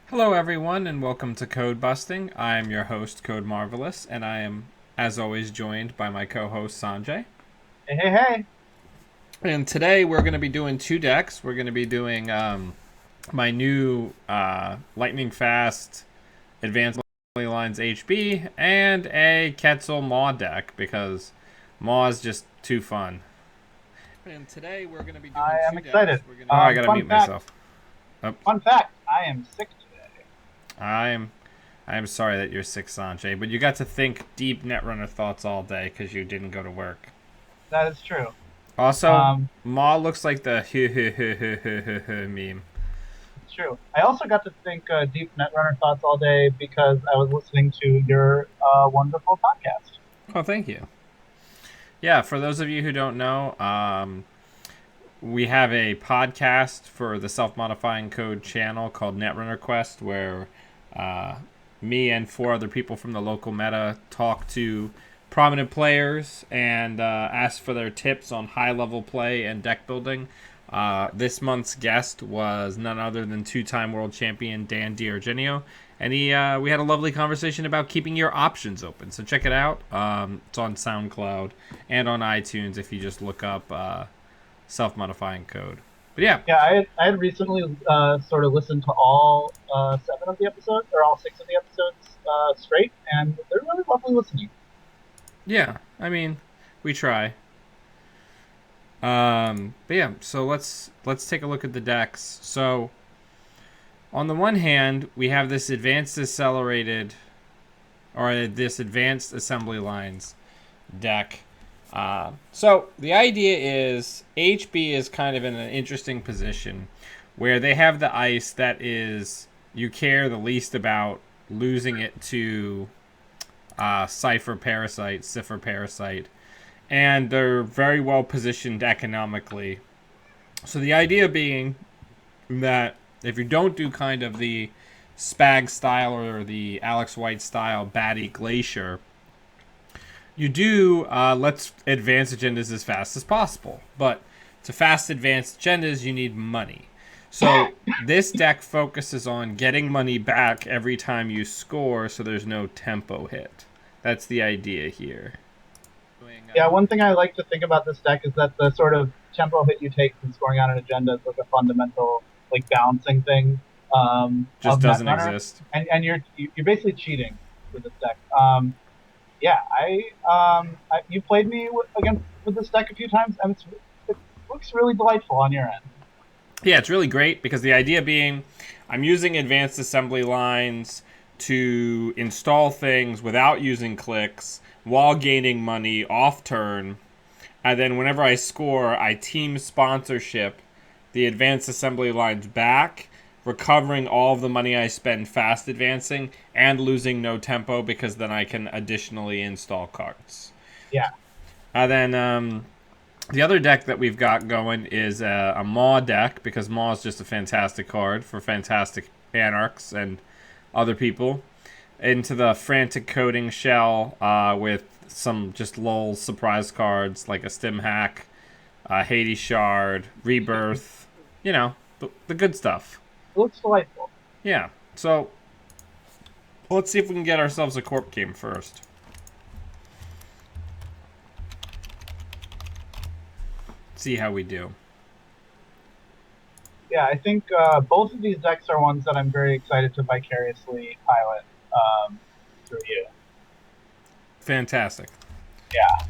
Hello, everyone, and welcome to Codebusting. I am your host, Code Marvelous, and I am, as always, joined by my co-host Sanjay. Hey, hey, hey. And today we're going to be doing two decks. We're going to be doing my new lightning fast advanced lines HB and a Quetzal Maw deck because Maw is just too fun. And today we're going to be doing I am two decks. excited. Oh, I got to Fun mute fact, myself. Oh, fun fact, I am sick today. I'm I'm sorry that you're sick, Sanjay, but you got to think deep Netrunner thoughts all day because you didn't go to work. That is true. Also, Um, Ma looks like the meme. it's true. I also got to think deep Netrunner thoughts all day because I was listening to your wonderful podcast. Oh, thank you. Yeah, for those of you who don't know, we have a podcast for the Self Modifying Code channel called Netrunner Quest where uh, me and four other people from the local meta talk to prominent players and ask for their tips on high level play and deck building. This month's guest was none other than two-time world champion Dan D'Argenio, and we had a lovely conversation about keeping your options open. So check it out. It's on SoundCloud and on iTunes if you just look up self-modifying code. But yeah, Yeah, I had recently sort of listened to all seven of the episodes, or all six of the episodes straight, and they're really lovely listening. yeah. I mean, we try. But yeah, so let's take a look at the decks. So on the one hand, we have this advanced accelerated or this advanced assembly lines deck. So the idea is HB is kind of in an interesting position where they have the ice that is you care the least about losing it to Cipher Parasite, Cipher Parasite, and they're very well positioned economically. So the idea being that if you don't do kind of the Spag style or the Alex White style Batty Glacier, you do let's advance agendas as fast as possible. But to fast advanced agendas, you need money. So this deck focuses on getting money back every time you score, so there's no tempo hit. That's the idea here. Yeah, one thing I like to think about this deck is that the sort of tempo hit you take from scoring on an agenda is like a fundamental like balancing thing Just of doesn't Netrunner, exist. and you're basically cheating with this deck. Yeah, you played me against with this deck a few times, and it looks really delightful on your end. Yeah, it's really great because the idea being I'm using advanced assembly lines to install things without using clicks while gaining money off turn. And then whenever I score, I team sponsorship the advanced assembly lines back, recovering all of the money I spend fast advancing and losing no tempo because then I can additionally install cards. Yeah, And then the other deck that we've got going is a Maw deck because Maw is just a fantastic card for fantastic anarchs and other people. Into the frantic coding shell with some just lol surprise cards like a Stim Hack, Hades Shard, Rebirth, you know, the good stuff. it looks delightful. Yeah, so let's see if we can get ourselves a Corp game first. See how we do. Yeah, I think both of these decks are ones that I'm very excited to vicariously pilot through you. Fantastic. Yeah,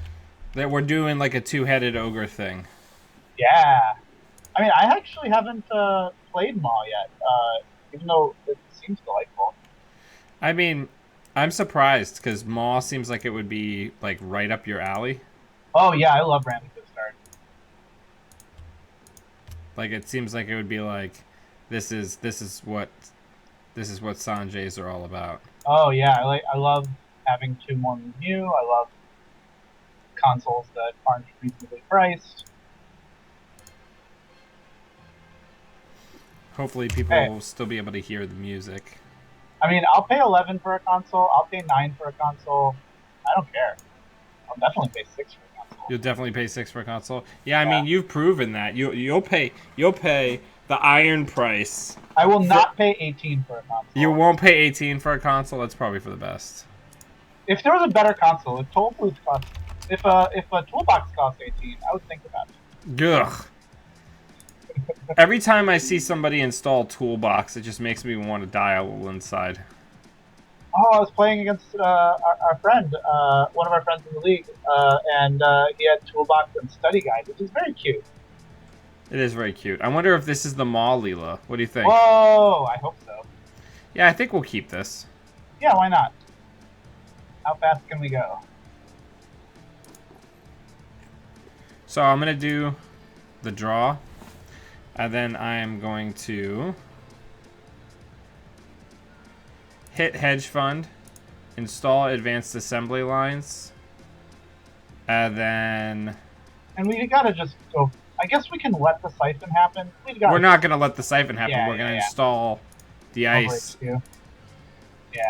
That we're doing like a two-headed ogre thing. yeah. I mean, I actually haven't played Maw yet, even though it seems delightful. I mean, I'm surprised because Maw seems like it would be like right up your alley. Oh yeah, I love Random Good Start. Like it seems like it would be like this is what Sanjays are all about. Oh yeah, I love having two more than you. I love consoles that aren't reasonably priced. Hopefully, people Hey, will still be able to hear the music. I mean, I'll pay 11 for a console. I'll pay 9 for a console. I don't care. I'll definitely pay 6 for a console. You'll definitely pay 6 for a console. Yeah, I Yeah, mean you've proven that you'll pay The iron price. I will not pay 18 for a console. You won't pay 18 for a console? That's probably for the best. If there was a better console, if Toll Booth cost, if a toolbox cost 18, I would think about it. Ugh. Every time I see somebody install Toolbox, it just makes me want to die a little inside. Oh, I was playing against our friend, one of our friends in the league, and he had Toolbox and Study Guide, which is very cute. It is very cute. I wonder if this is the mall, Leela. What do you think? Whoa, I hope so. Yeah, I think we'll keep this. Yeah, why not? How fast can we go? So I'm going to do the draw. And then I am going to hit hedge fund, install advanced assembly lines, and then... And we gotta just go... I guess we can let the siphon happen. We're not going to let the siphon happen. Yeah, We're going to install the ice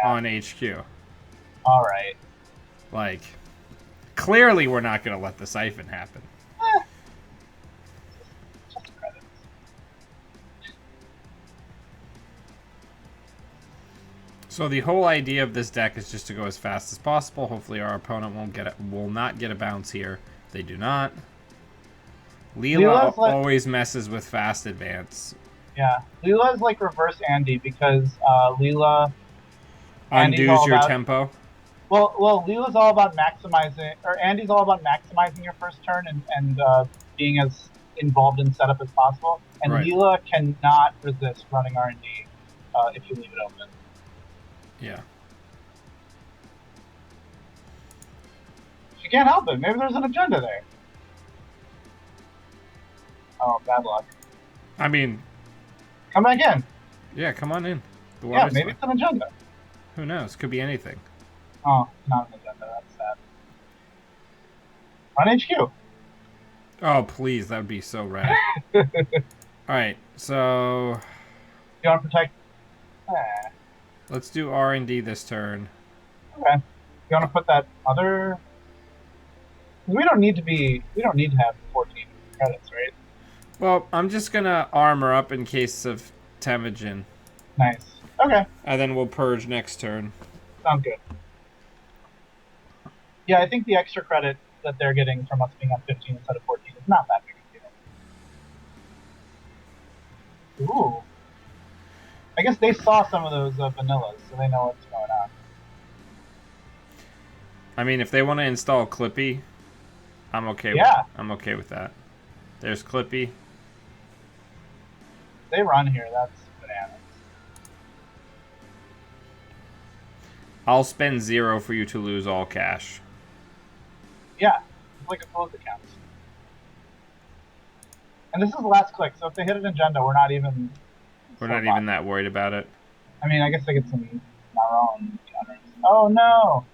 on HQ. Alright. Like, clearly we're not going to let the siphon happen. Just credits. So the whole idea of this deck is just to go as fast as possible. Hopefully our opponent will not get a bounce here. They do not. Leela always messes with fast advance. Yeah, Leela is like reverse Andy because Leela undoes your tempo. Well, Leela's all about maximizing, or Andy's all about maximizing your first turn and being as involved in setup as possible. And right. Leela cannot resist running R&D if you leave it open. Yeah. She can't help it. Maybe there's an agenda there. Oh, bad luck. I mean... Come back in. Yeah, come on in. Yeah, maybe it's an agenda. Who knows? Could be anything. Oh, not an agenda. That's sad. On HQ. Oh, please. That would be so rad. Alright, so... You want to protect... Let's do R&D this turn. Okay. You want to put that other... We don't need to have 14 credits, right? Well, I'm just gonna armor up in case of Temujin. Nice. Okay. And then we'll purge next turn. Sounds good. Yeah, I think the extra credit that they're getting from us being on 15 instead of 14 is not that big a deal. Ooh. I guess they saw some of those vanillas, so they know what's going on. I mean, if they want to install Clippy, I'm okay. I'm okay with that. There's Clippy. They run here. That's bananas. I'll spend 0 for you to lose all cash. Yeah, it's like a closed account. And this is the last click, so if they hit an agenda, we're not even... We're not even that worried about it. I mean, I guess they get some our own counters. Oh, no!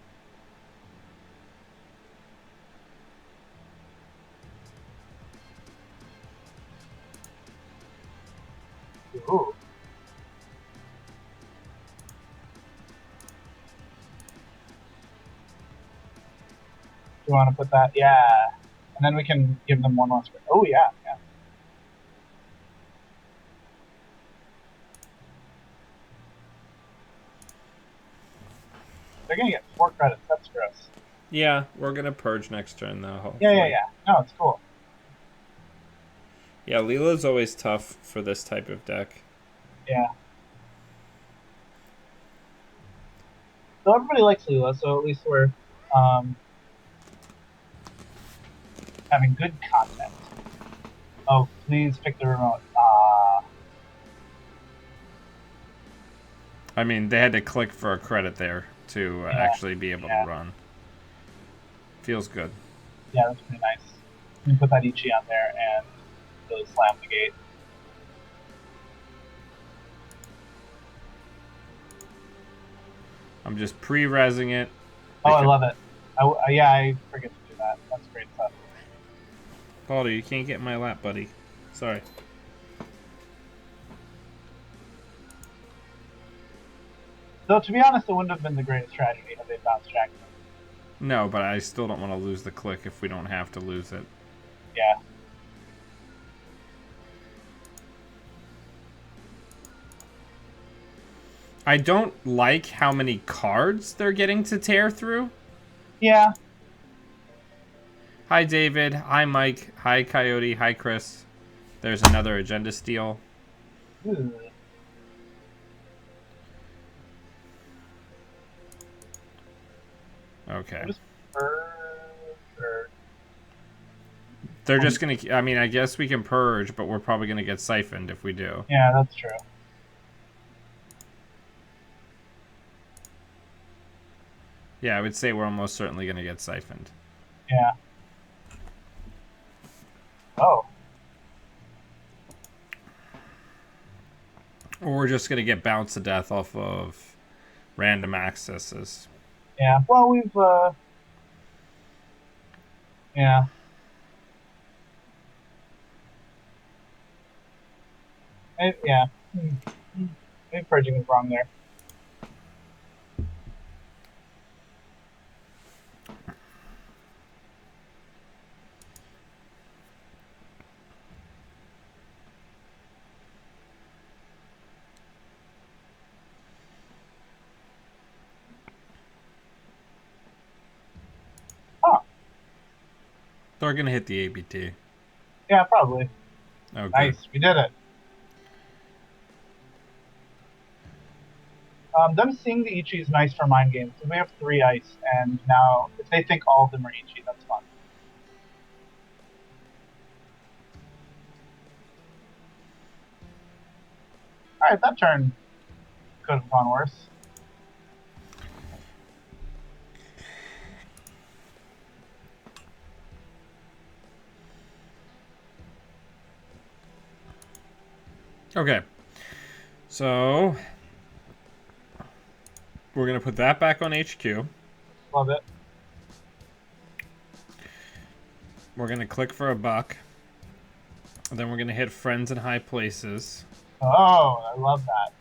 Ooh. Do you want to put that? Yeah. And then we can give them one last... Oh, yeah, yeah. They're going to get 4 credits. That's gross. Yeah, we're going to purge next turn, though. Hopefully. Yeah. No, it's cool. Yeah, Leela's always tough for this type of deck. Yeah. So everybody likes Leela, so at least we're having good content. Oh, please pick the remote. I mean, they had to click for a credit there to actually be able to run. Feels good. Yeah, that's pretty nice. You can put that Ichi on there and really slam the gate. I'm just pre-resing it. Oh, I love it. I forget to do that. That's great stuff. Baldy, you can't get in my lap, buddy. Sorry. Though, to be honest, it wouldn't have been the greatest tragedy had they bounced Jackson. No, but I still don't want to lose the click if we don't have to lose it. Yeah. I don't like how many cards they're getting to tear through. Yeah. Hi, David. Hi, Mike. Hi, Coyote. Hi, Chris. There's another agenda steal. Ooh. Okay. Just or They're just gonna. I mean, I guess we can purge, but we're probably gonna get siphoned if we do. yeah, that's true. Yeah, I would say we're almost certainly gonna get siphoned. Yeah. Oh. Or we're just gonna get bounced to death off of random accesses. Yeah. Well, we've yeah. Yeah. Maybe purging is wrong there. Oh. They're gonna hit the ABT. Yeah, probably. Oh, good. Nice. We did it. Them seeing the Ichi is nice for mind games. So we have 3 ice, and now if they think all of them are Ichi, that's fun. Alright, that turn could have gone worse. Okay. So we're gonna put that back on HQ. Love it. We're gonna click for a buck. And then we're gonna hit friends in high places. Oh, I love that.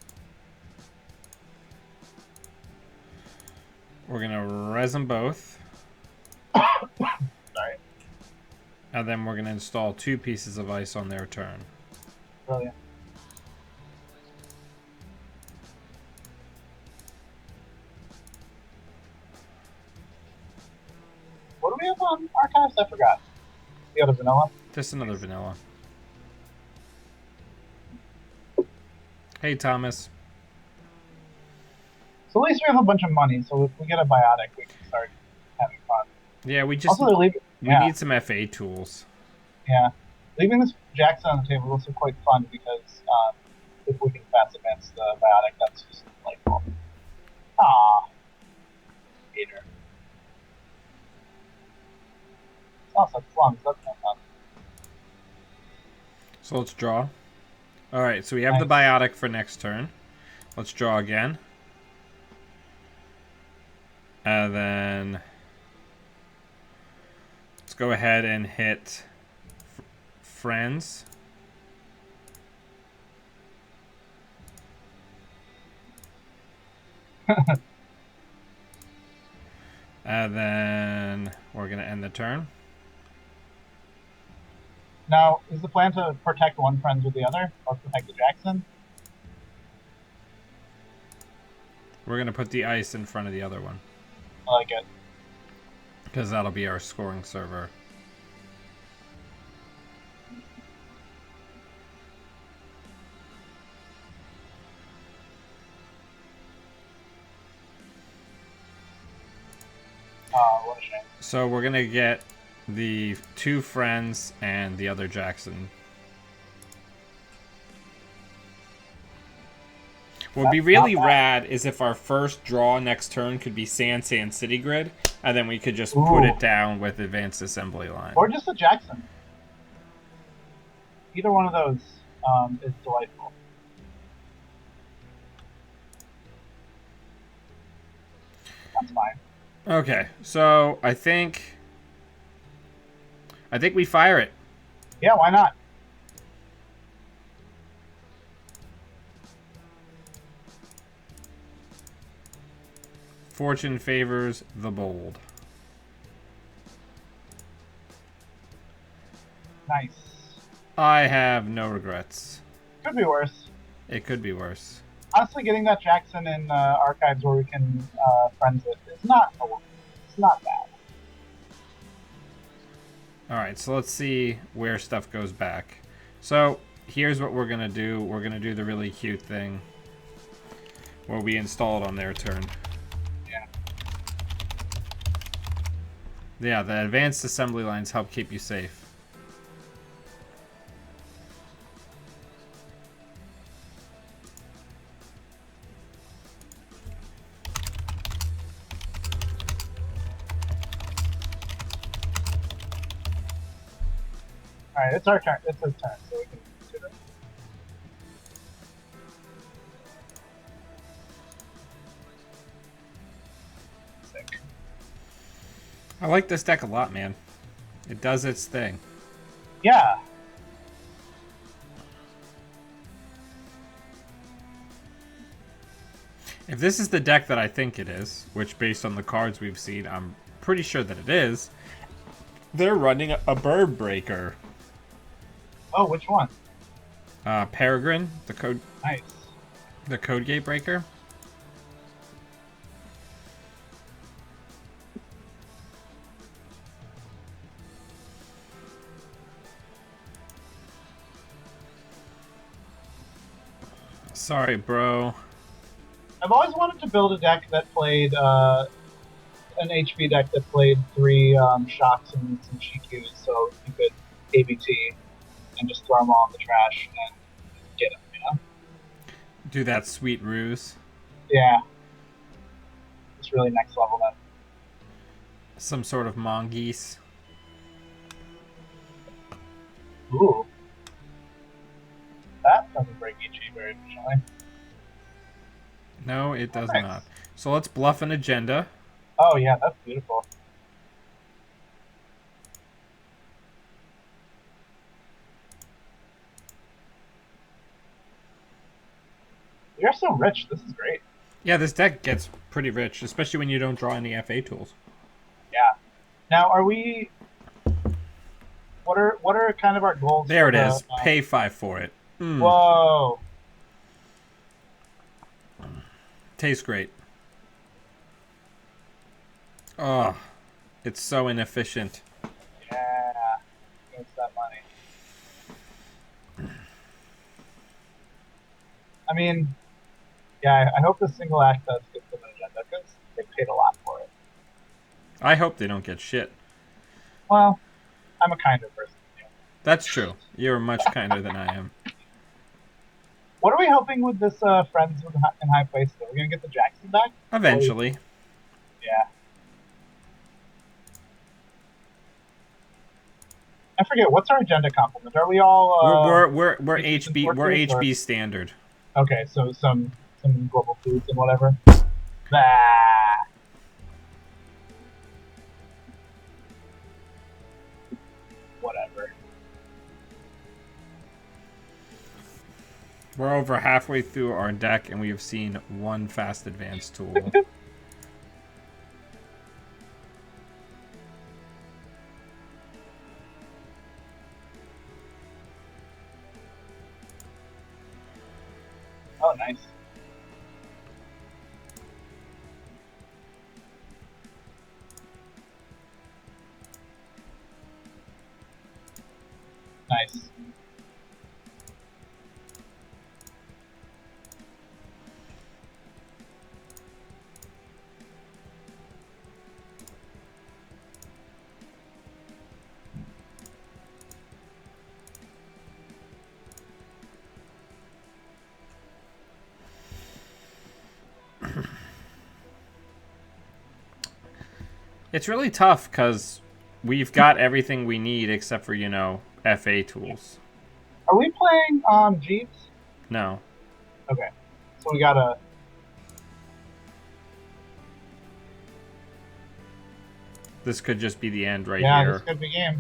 We're gonna res them both. Sorry. And then we're gonna install 2 pieces of ice on their turn. Brilliant. What do we have on archives? I forgot. The other vanilla? Just another vanilla. Hey, Thomas. So at least we have a bunch of money, so if we get a biotic, we can start having fun. Yeah, we just Also, they're leaving. we Yeah, need some FA tools. yeah. Leaving this Jackson on the table is also quite fun because if we can fast advance the biotic, that's just delightful. Ah, hater. It's also plums. That's no fun. So let's draw. Alright, so we have the Nice. biotic for next turn. Let's draw again. And then let's go ahead and hit friends. And then we're going to end the turn. Now, is the plan to protect one friend with the other, or protect the Jackson? We're going to put the ice in front of the other one. I like it. Because that'll be our scoring server. Oh, what a shame. So we're going to get the 2 friends and the other Jackson. What would be really rad is if our first draw next turn could be Sand City Grid, and then we could just put it down with Advanced Assembly Line. Or just a Jackson. Either one of those is delightful. That's fine. Okay, so I think we fire it. Yeah, why not? Fortune favors the bold. Nice. I have no regrets. Could be worse. It could be worse. Honestly, getting that Jackson in archives where we can friends it is not it's not bad. Alright, so let's see where stuff goes back. So, here's what we're going to do. We're going to do the really cute thing where we install it on their turn. Yeah. Yeah, the advanced assembly lines help keep you safe. All right, it's our turn. It's his turn, so we can do it. Sick. I like this deck a lot, man. It does its thing. Yeah. If this is the deck that I think it is, which based on the cards we've seen, I'm pretty sure that it is, they're running a Bird Breaker. Oh, which one? Peregrine, Nice. the Code Gate Breaker. Sorry, bro. I've always wanted to build a deck that played an HP deck that played 3 shocks and some GQs, so you could ABT and just throw them all in the trash and get them. You know? Do that sweet ruse. Yeah. It's really next level then. Some sort of mongoose. Ooh. That doesn't break EG very efficiently. No, it does Nice. not. So let's bluff an agenda. Oh yeah, that's beautiful. You're so rich. This is great. Yeah, this deck gets pretty rich, especially when you don't draw any FA tools. Yeah. Now, are we? What are kind of our goals? There it it is. Pay 5 for it. Whoa. Tastes great. Oh, it's so inefficient. Yeah. It's that money. I mean, yeah. I hope the single act does get them an agenda because they paid a lot for it. I hope they don't get shit. Well, I'm a kinder person than you. That's true. You're much kinder than I am. What are we hoping with this friends in high place? Though? We're gonna get the Jackson back Eventually. Yeah. I forget what's our agenda complement. Are we all? We're HB standard. Okay, so some global foods and whatever. Bah. Whatever. We're over halfway through our deck, and we have seen one fast advance tool. Oh, nice. Nice. It's really tough because we've got everything we need except for, FA tools. Are we playing Jeeps? No. Okay. So we gotta. This could just be the end right Yeah, here. this could be game.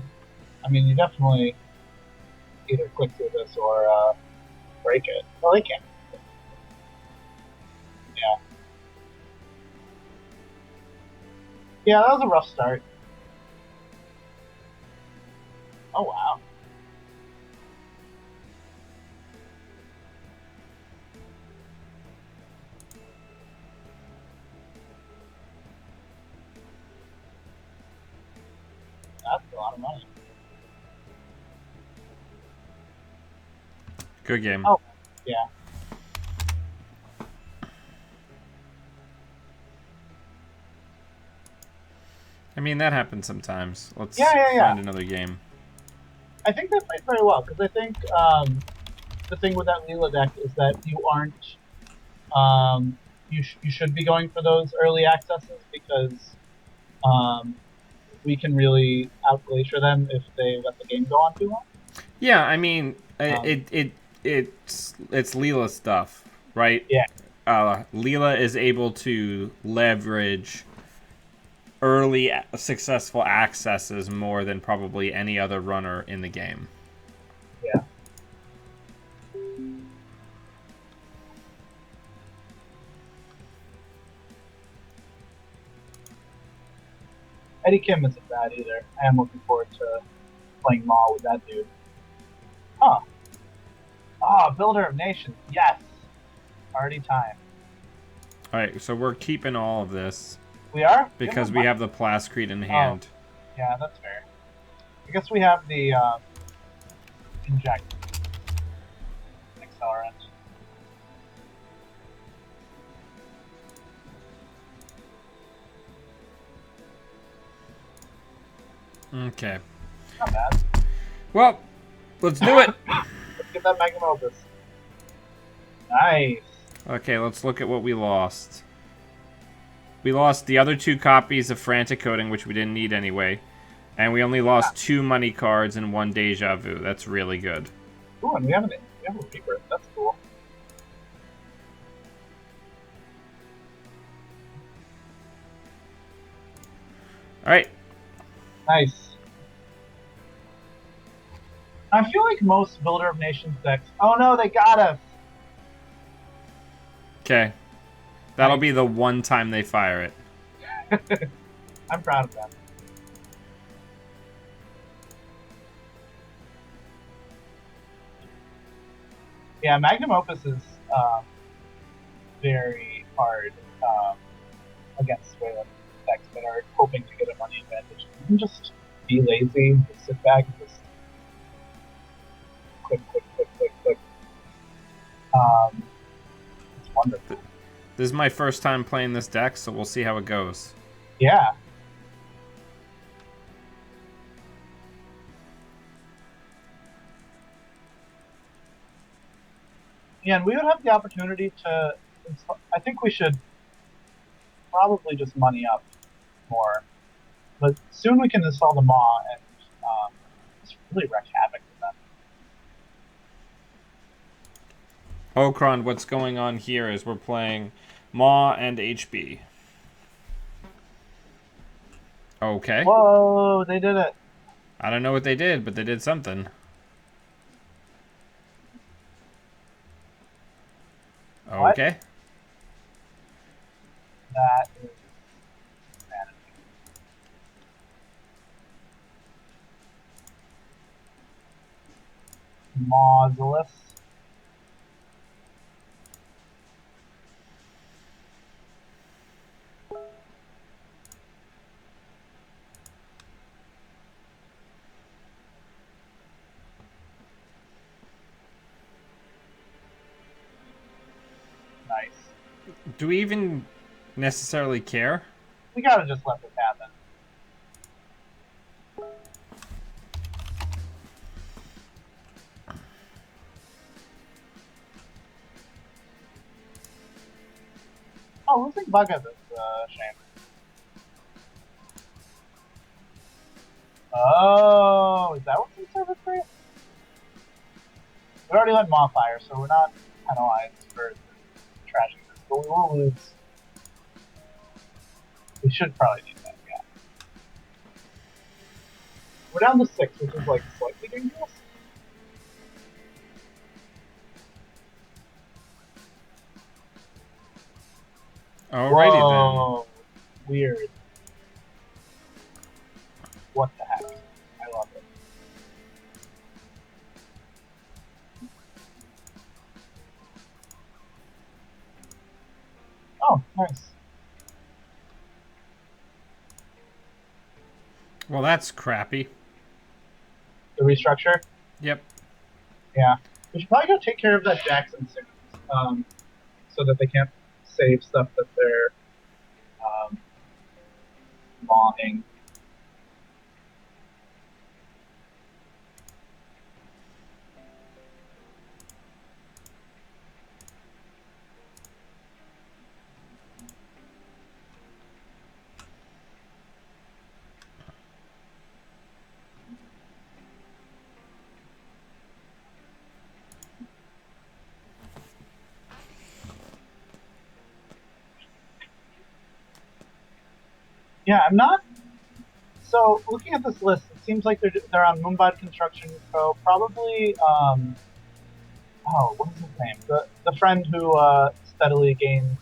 I mean, you definitely either click through this or break it. Well, they can't. Yeah. Yeah, that was a rough start. Oh, wow. lot of money. Good game. Oh, yeah. I mean, that happens sometimes. Let's Yeah. find another game. I think they played very well because I think the thing with that Leela deck is that you aren't you should be going for those early accesses because we can really outglacier them if they let the game go on too long. Yeah, I mean, Um, it's Leela stuff, right? yeah, Leela is able to leverage early successful accesses more than probably any other runner in the game. yeah. Eddie Kim isn't bad either. I am looking forward to playing Maw with that dude. Huh. Builder of Nations. Yes. Already time. All right, so we're keeping all of this We are? because we have the Plascrete in Oh, hand. yeah, that's fair. I guess we have the inject accelerant. Okay. Not bad. Well, let's do it. Let's get that Magnum Opus. Nice. Okay, let's look at what we lost. We lost the other 2 copies of Frantic Coding, which we didn't need anyway. And we only lost 2 money cards and 1 Deja Vu. That's really good. Ooh, and we have a rebirth. That's cool. Alright. Nice. I feel like most Builder of Nations decks. Oh no, they got us. Okay. That'll be the one time they fire it. I'm proud of them. Yeah, Magnum Opus is very hard against Wayland decks that are hoping to get a money advantage. You can just be lazy, just sit back and just click. It's wonderful. This is my first time playing this deck, so we'll see how it goes. Yeah. Yeah, and we would have the opportunity to. I think we should probably just money up more, but soon we can install the Maw and just really wreak havoc with them. Okron, what's going on here is we're playing Maw and HB. Okay. Whoa, they did it. I don't know what they did, but they did something. What? Okay. That is insanity. Mausolus. Nice. Do we even necessarily care? We gotta just let this happen. Oh, losing Bugga is a shame. Oh, is that what's in service for you? We already let Maw fire, so we're not penalized for trashing this, but we will lose. We should probably do that, yeah. We're down to 6, which is like slightly dangerous. Alrighty Whoa, weird. What the heck? I love it. Oh, nice. Well, that's crappy. The restructure. Yep. Yeah, we should probably go take care of that Jackson soon, so that they can't save stuff that they're wanting. Yeah, I'm not. So looking at this list, it seems like they're on Mumbai Construction Co. Probably. Oh, what is his name? The friend who steadily gains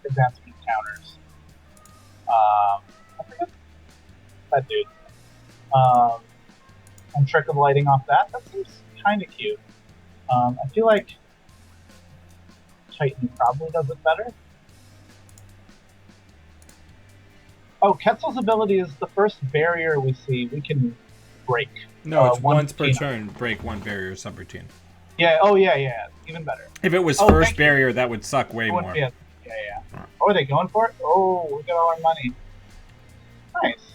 advancement counters. I forget that dude. Um, and trick of lighting off that. That seems kind of cute. I feel like Titan probably does it better. Oh, Quetzal's ability is the first barrier we see we can break. No, it's once per turn, break one barrier subroutine. Yeah, oh yeah. Even better. If it was first barrier, that would suck way more. Yeah. Oh, are they going for it? Oh, we got all our money. Nice.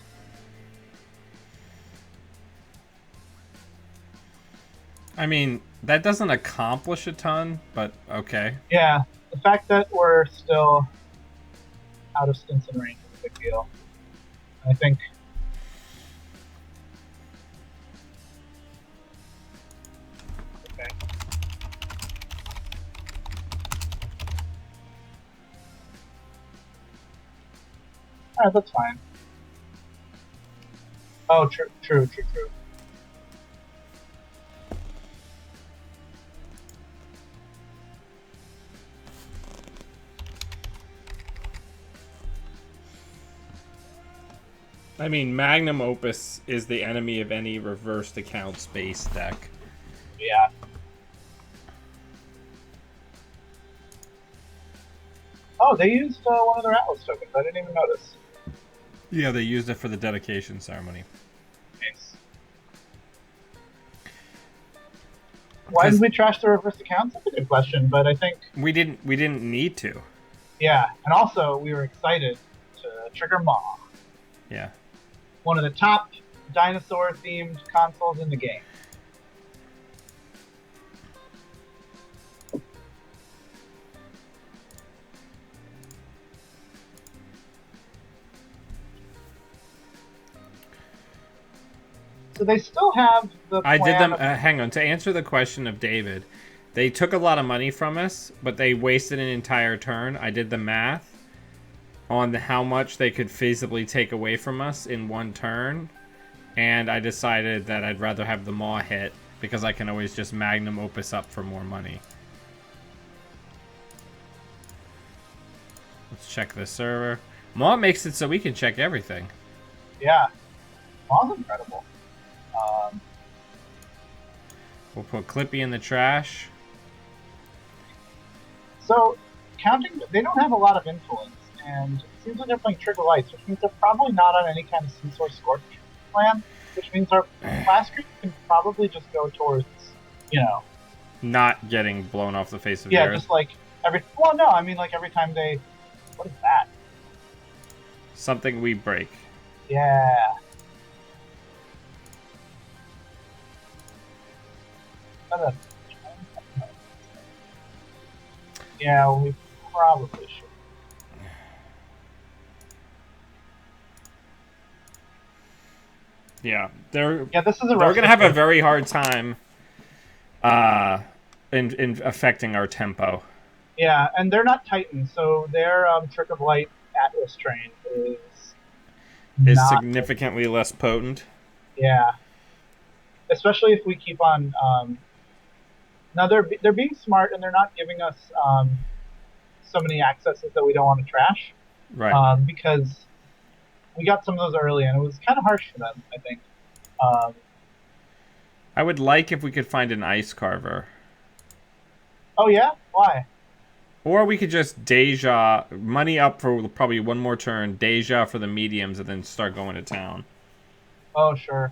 I mean, that doesn't accomplish a ton, but okay. Yeah, the fact that we're still out of Stinson range is a big deal. I think. Okay. Alright, that's fine. Oh, true. I mean, Magnum Opus is the enemy of any reversed account space deck. Yeah. Oh, they used one of their Atlas tokens. I didn't even notice. Yeah, they used it for the dedication ceremony. Nice. Why did we trash the reverse accounts? That's a good question, but I think we didn't need to. Yeah, and also we were excited to trigger Maw. Yeah. One of the top dinosaur-themed consoles in the game. So they still have the. I did them. Hang on. To answer the question of David, they took a lot of money from us, but they wasted an entire turn. I did the math on how much they could feasibly take away from us in one turn, and I decided that I'd rather have the Maw hit because I can always just Magnum Opus up for more money. Let's check the server. Maw makes it so we can check everything. Yeah, Maw's incredible. We'll put Clippy in the trash. So, counting, they don't have a lot of influence, and it seems like they're playing Trigger Lights, which means they're probably not on any kind of C-Source Scorch plan, which means our class creep can probably just go towards, not getting blown off the face of the earth. Yeah, just like every time they... What is that? Something we break. Yeah. Yeah, we probably should. Yeah, this is they're going to have a very hard time in affecting our tempo. Yeah, and they're not Titans, so their Trick of Light Atlas train is significantly less potent. Yeah. Especially if we keep on... now, they're being smart, and they're not giving us so many accesses that we don't want to trash. Right. Because we got some of those early, and it was kind of harsh for them, I think. I would like if we could find an Ice Carver. Oh, yeah? Why? Or we could just Deja, money up for probably one more turn, Deja for the mediums, and then start going to town. Oh, sure.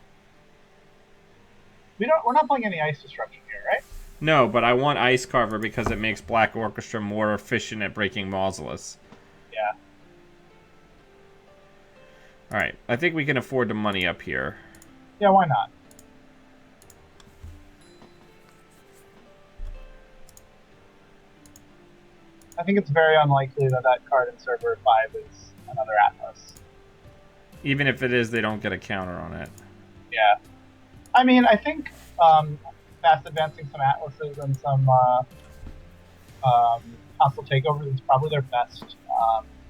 We're not playing any ice destruction here, right? No, but I want Ice Carver because it makes Black Orchestra more efficient at breaking Mausolus. Yeah. Alright, I think we can afford the money up here. Yeah, why not? I think it's very unlikely that that card in server 5 is another Atlas. Even if it is, they don't get a counter on it. Yeah. I mean, I think fast advancing some Atlases and some console takeovers is probably their best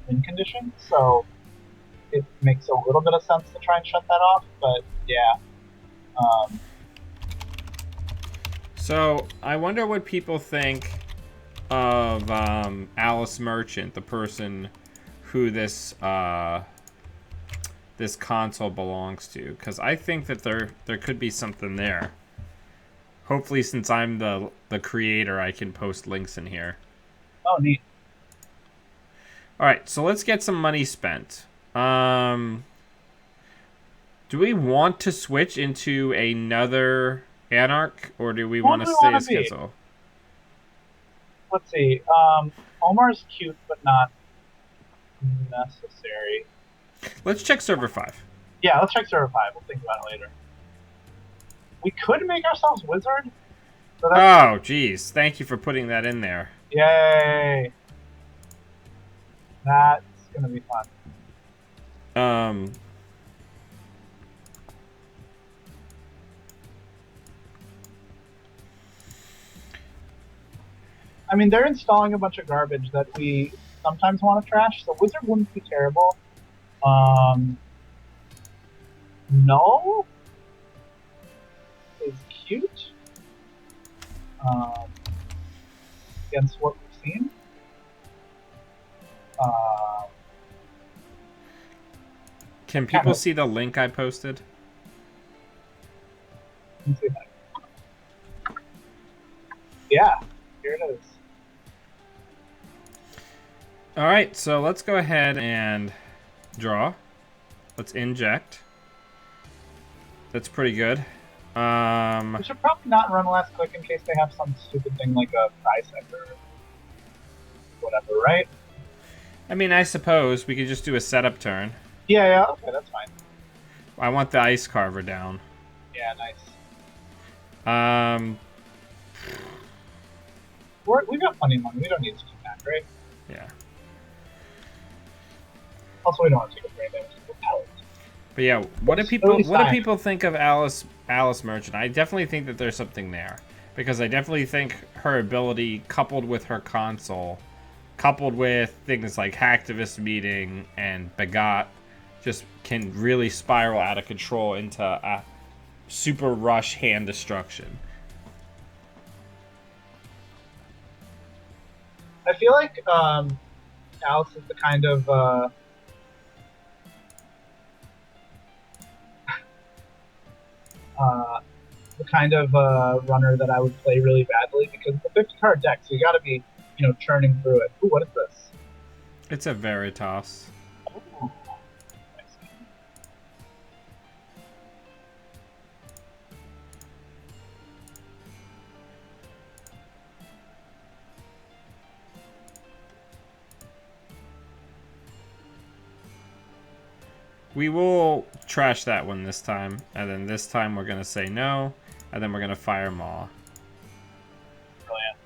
win condition, so it makes a little bit of sense to try and shut that off, but yeah. So, I wonder what people think of Alice Merchant, the person who this this console belongs to, because I think that there could be something there. Hopefully, since I'm the creator, I can post links in here. Oh, neat. Alright, so let's get some money spent. Do we want to switch into another Anarch, or do we want to stay as Schizo? Let's see. Omar's cute, but not necessary. Let's check server 5. Yeah, let's check server 5. We'll think about it later. We could make ourselves wizard. So oh, geez. Thank you for putting that in there. Yay. That's going to be fun. I mean, they're installing a bunch of garbage that we sometimes want to trash, so wizard wouldn't be terrible. No is cute against what we've seen. Can people see the link I posted? Let me see that. Yeah, here it is. All right, so let's go ahead and draw. Let's inject. That's pretty good. We should probably not run last click in case they have some stupid thing like a trisect or whatever, right? I mean, I suppose we could just do a setup turn. Yeah, okay, that's fine. I want the Ice Carver down. Yeah, nice. We've got plenty of money. We don't need to do that, right? Yeah. Also, we don't want to take a brain damage to the pallet. But yeah, what do people think of Alice Merchant? I definitely think that there's something there, because I definitely think her ability, coupled with her console, coupled with things like Hacktivist Meeting and Begot, just can really spiral out of control into a super rush hand destruction. I feel like Alice is the kind of runner that I would play really badly, because it's a 50-card deck, so you got to be, churning through it. Ooh, what is this? It's a Veritas. Ooh. We will trash that one this time, and then this time we're going to say no, and then we're going to fire Maw. Brilliant.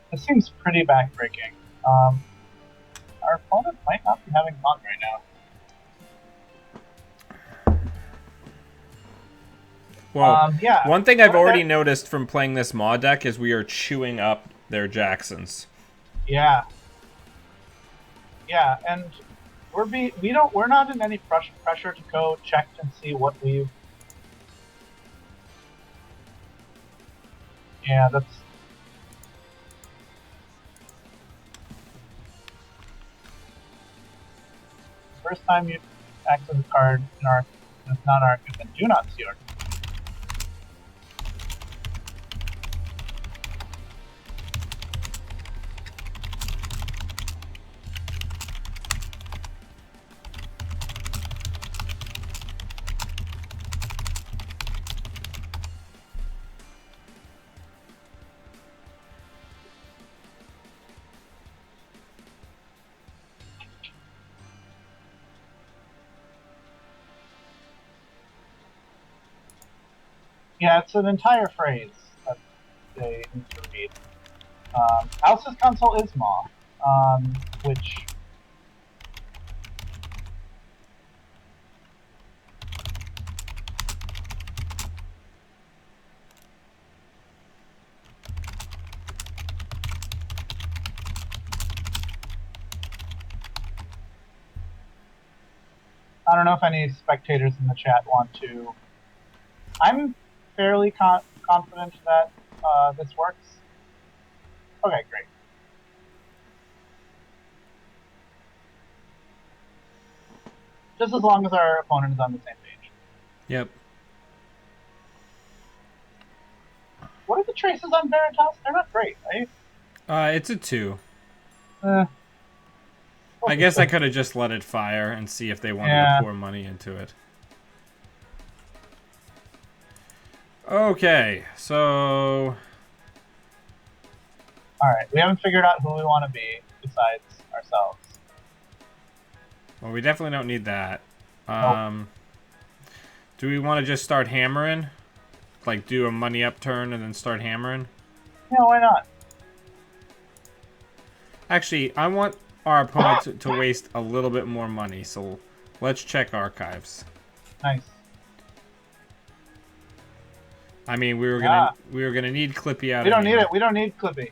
This seems pretty backbreaking. Our opponent might not be having fun right now. Well, yeah. One thing I've already noticed from playing this Maw deck is we are chewing up their Jacksons. Yeah. Yeah, and we're not in any pressure to go check and see what we've. Yeah, that's. First time you access a card in our, it's not our, then do not see our. Yeah, it's an entire phrase that they need to read. Alice's console is Maw, which I don't know if any spectators in the chat want to. I'm fairly confident that this works. Okay, great. Just as long as our opponent is on the same page. Yep. What are the traces on Veritas? They're not great, right? It's a 2. Uh, I guess I could have just let it fire and see if they wanted to pour money into it. Okay, so... Alright, we haven't figured out who we want to be besides ourselves. Well, we definitely don't need that. Nope. Do we want to just start hammering? Like, do a money up turn and then start hammering? Yeah, why not? Actually, I want our opponent to waste a little bit more money, so let's check archives. Nice. I mean, we were gonna need Clippy out. We don't need it. We don't need Clippy.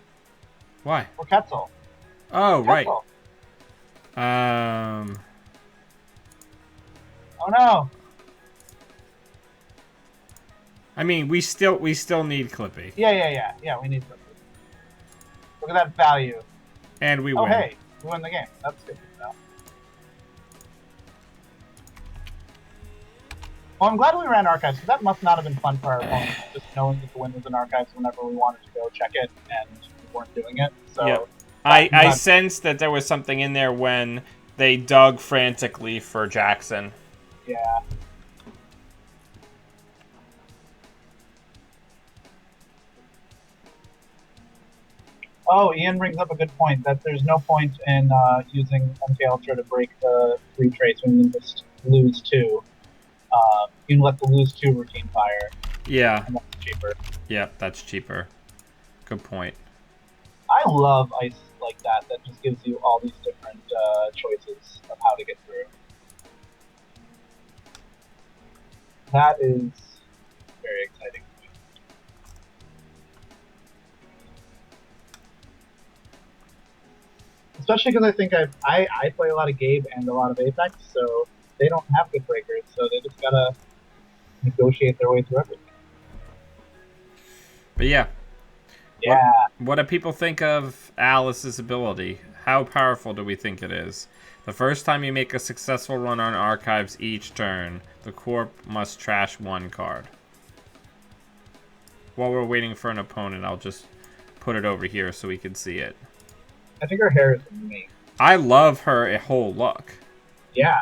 Why? We're Quetzal. Oh, right. Oh no. I mean, we still need Clippy. Yeah. We need Clippy. Look at that value. And we win. Oh hey, we won the game. That's good to know. Well, I'm glad we ran archives, because that must not have been fun for our opponents, just knowing that the win was in archives whenever we wanted to go check it, and we weren't doing it. So yep. I sensed that there was something in there when they dug frantically for Jackson. Yeah. Oh, Ian brings up a good point, that there's no point in using MK Ultra to break the 3 trace when you just lose 2. You can let the lose 2 routine fire. Yeah. And that's cheaper. Yep, that's cheaper. Good point. I love ice like that just gives you all these different choices of how to get through. That is very exciting. Especially because I think I play a lot of Gabe and a lot of Apex, so they don't have good breakers, so they just gotta negotiate their way through everything. But yeah. Yeah. What do people think of Alice's ability? How powerful do we think it is? The first time you make a successful run on archives each turn, the corp must trash 1 card. While we're waiting for an opponent, I'll just put it over here so we can see it. I think her hair is amazing. I love her whole look. Yeah.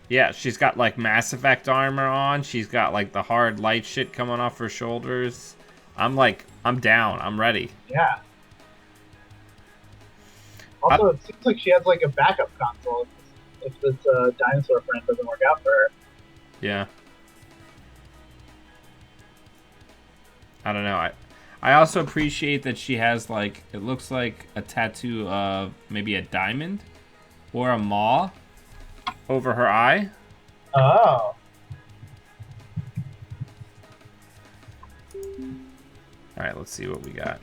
Yeah, she's got like Mass Effect armor on. She's got like the hard light shit coming off her shoulders. I'm down. I'm ready. Yeah. Also, it seems like she has like a backup console if this dinosaur friend doesn't work out for her. Yeah. I don't know. I also appreciate that she has like, it looks like a tattoo of maybe a diamond or a maw over her eye. Oh. All right, let's see what we got.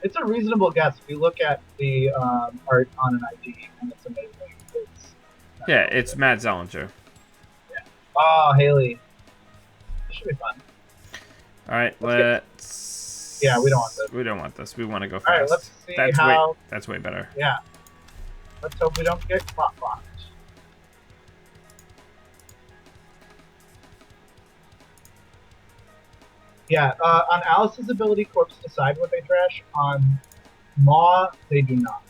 It's a reasonable guess. If you look at the art on an ID, and it's amazing. It's Matt Zellinger. Yeah. Oh, Haley. This should be fun. All right, let's. Yeah, we don't want this. We don't want this. We want to go fast. All right, let's see how. That's way better. Yeah. Let's hope we don't get clocked. Yeah, on Alice's ability, corps decide what they trash. On Maw, they do not.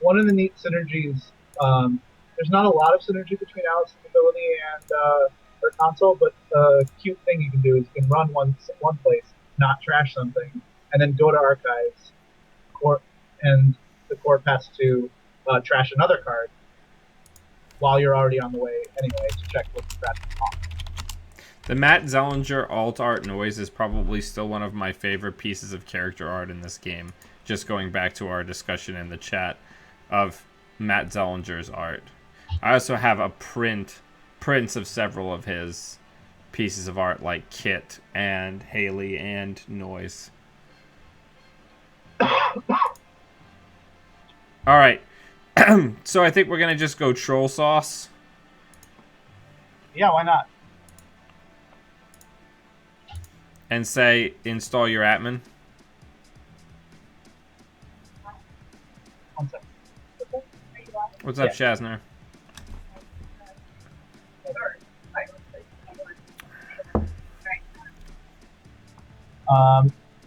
One of the neat synergies, there's not a lot of synergy between Alice's ability and her console, but a cute thing you can do is you can run one place, not trash something, and then go to archives, court has to trash another card while you're already on the way anyway to check what the trash is on. The Matt Zellinger alt art noise is probably still one of my favorite pieces of character art in this game. Just going back to our discussion in the chat of Matt Zellinger's art. I also have a prints of several of his pieces of art, like Kit and Haley and Noise. Alright. So I think we're going to just go Troll Sauce. Yeah, why not? And say, install your admin. One second. What's up, Shazner?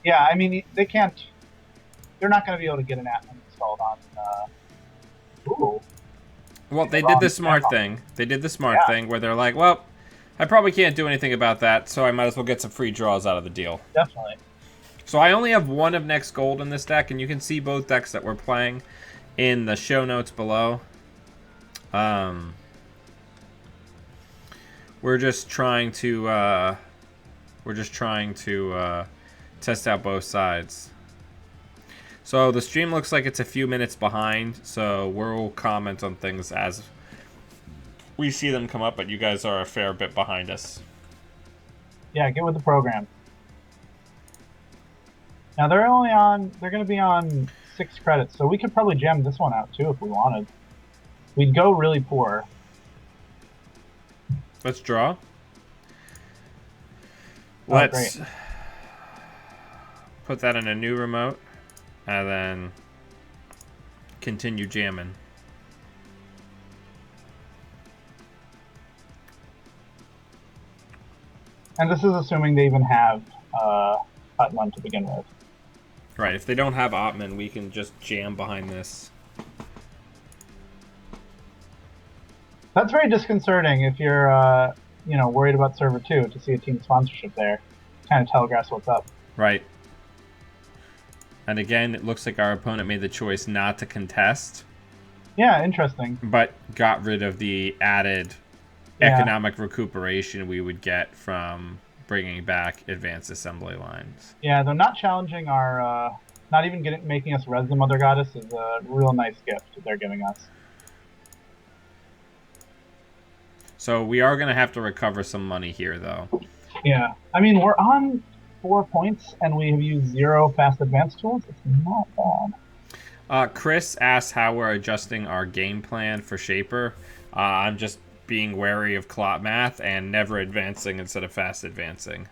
Yeah, I mean, they can't. They're not going to be able to get an admin installed on. Ooh. Well, they did the smart thing. They did the smart thing where they're like, well, I probably can't do anything about that, so I might as well get some free draws out of the deal. Definitely. So I only have one of Next Gold in this deck, and you can see both decks that we're playing in the show notes below. We're just trying to test out both sides. So the stream looks like it's a few minutes behind, so we'll comment on things as we see them come up, but you guys are a fair bit behind us. Yeah, get with the program. Now they're going to be on 6 credits, so we could probably jam this one out too if we wanted. We'd go really poor. Let's draw. Oh, Let's great. put that in a new remote, and then continue jamming. And this is assuming they even have Hutman to begin with. Right, if they don't have Ottman, we can just jam behind this. That's very disconcerting if you're, worried about server 2 to see a team sponsorship there. Kind of telegraphs what's up. Right. And again, it looks like our opponent made the choice not to contest. Yeah, interesting. But got rid of the added economic recuperation we would get from bringing back advanced assembly lines. Yeah, they're not challenging our, not even making us res the Mother Goddess is a real nice gift that they're giving us. So we are going to have to recover some money here, though. Yeah. I mean, we're on 4 points, and we have used 0 fast advance tools. It's not bad. Chris asked how we're adjusting our game plan for Shaper. I'm just being wary of clot math and never advancing instead of fast advancing.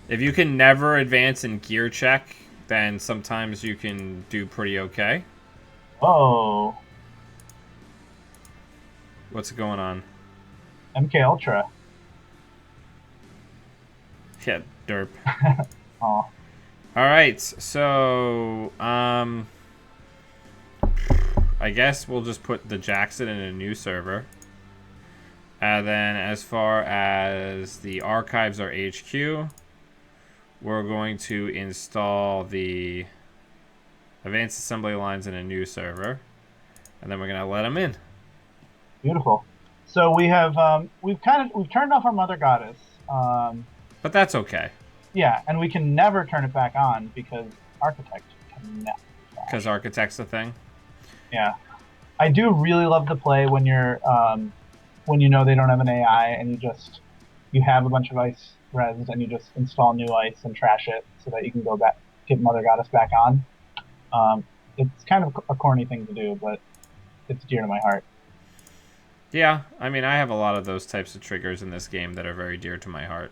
If you can never advance in gear check, then sometimes you can do pretty okay. Oh. What's going on? MK Ultra. Yeah, derp. Oh. Alright, so, I guess we'll just put the Jackson in a new server. And then as far as the archives are HQ, we're going to install the advanced assembly lines in a new server. And then we're going to let them in. Beautiful. So we have, we've turned off our Mother Goddess. But that's okay. Yeah, and we can never turn it back on because Architect can never. Because Architect's a thing? Yeah. I do really love the play when you're, when you know they don't have an AI and you have a bunch of ice resed and you just install new ice and trash it so that you can go back, get Mother Goddess back on. It's kind of a corny thing to do, but it's dear to my heart. Yeah, I mean, I have a lot of those types of triggers in this game that are very dear to my heart.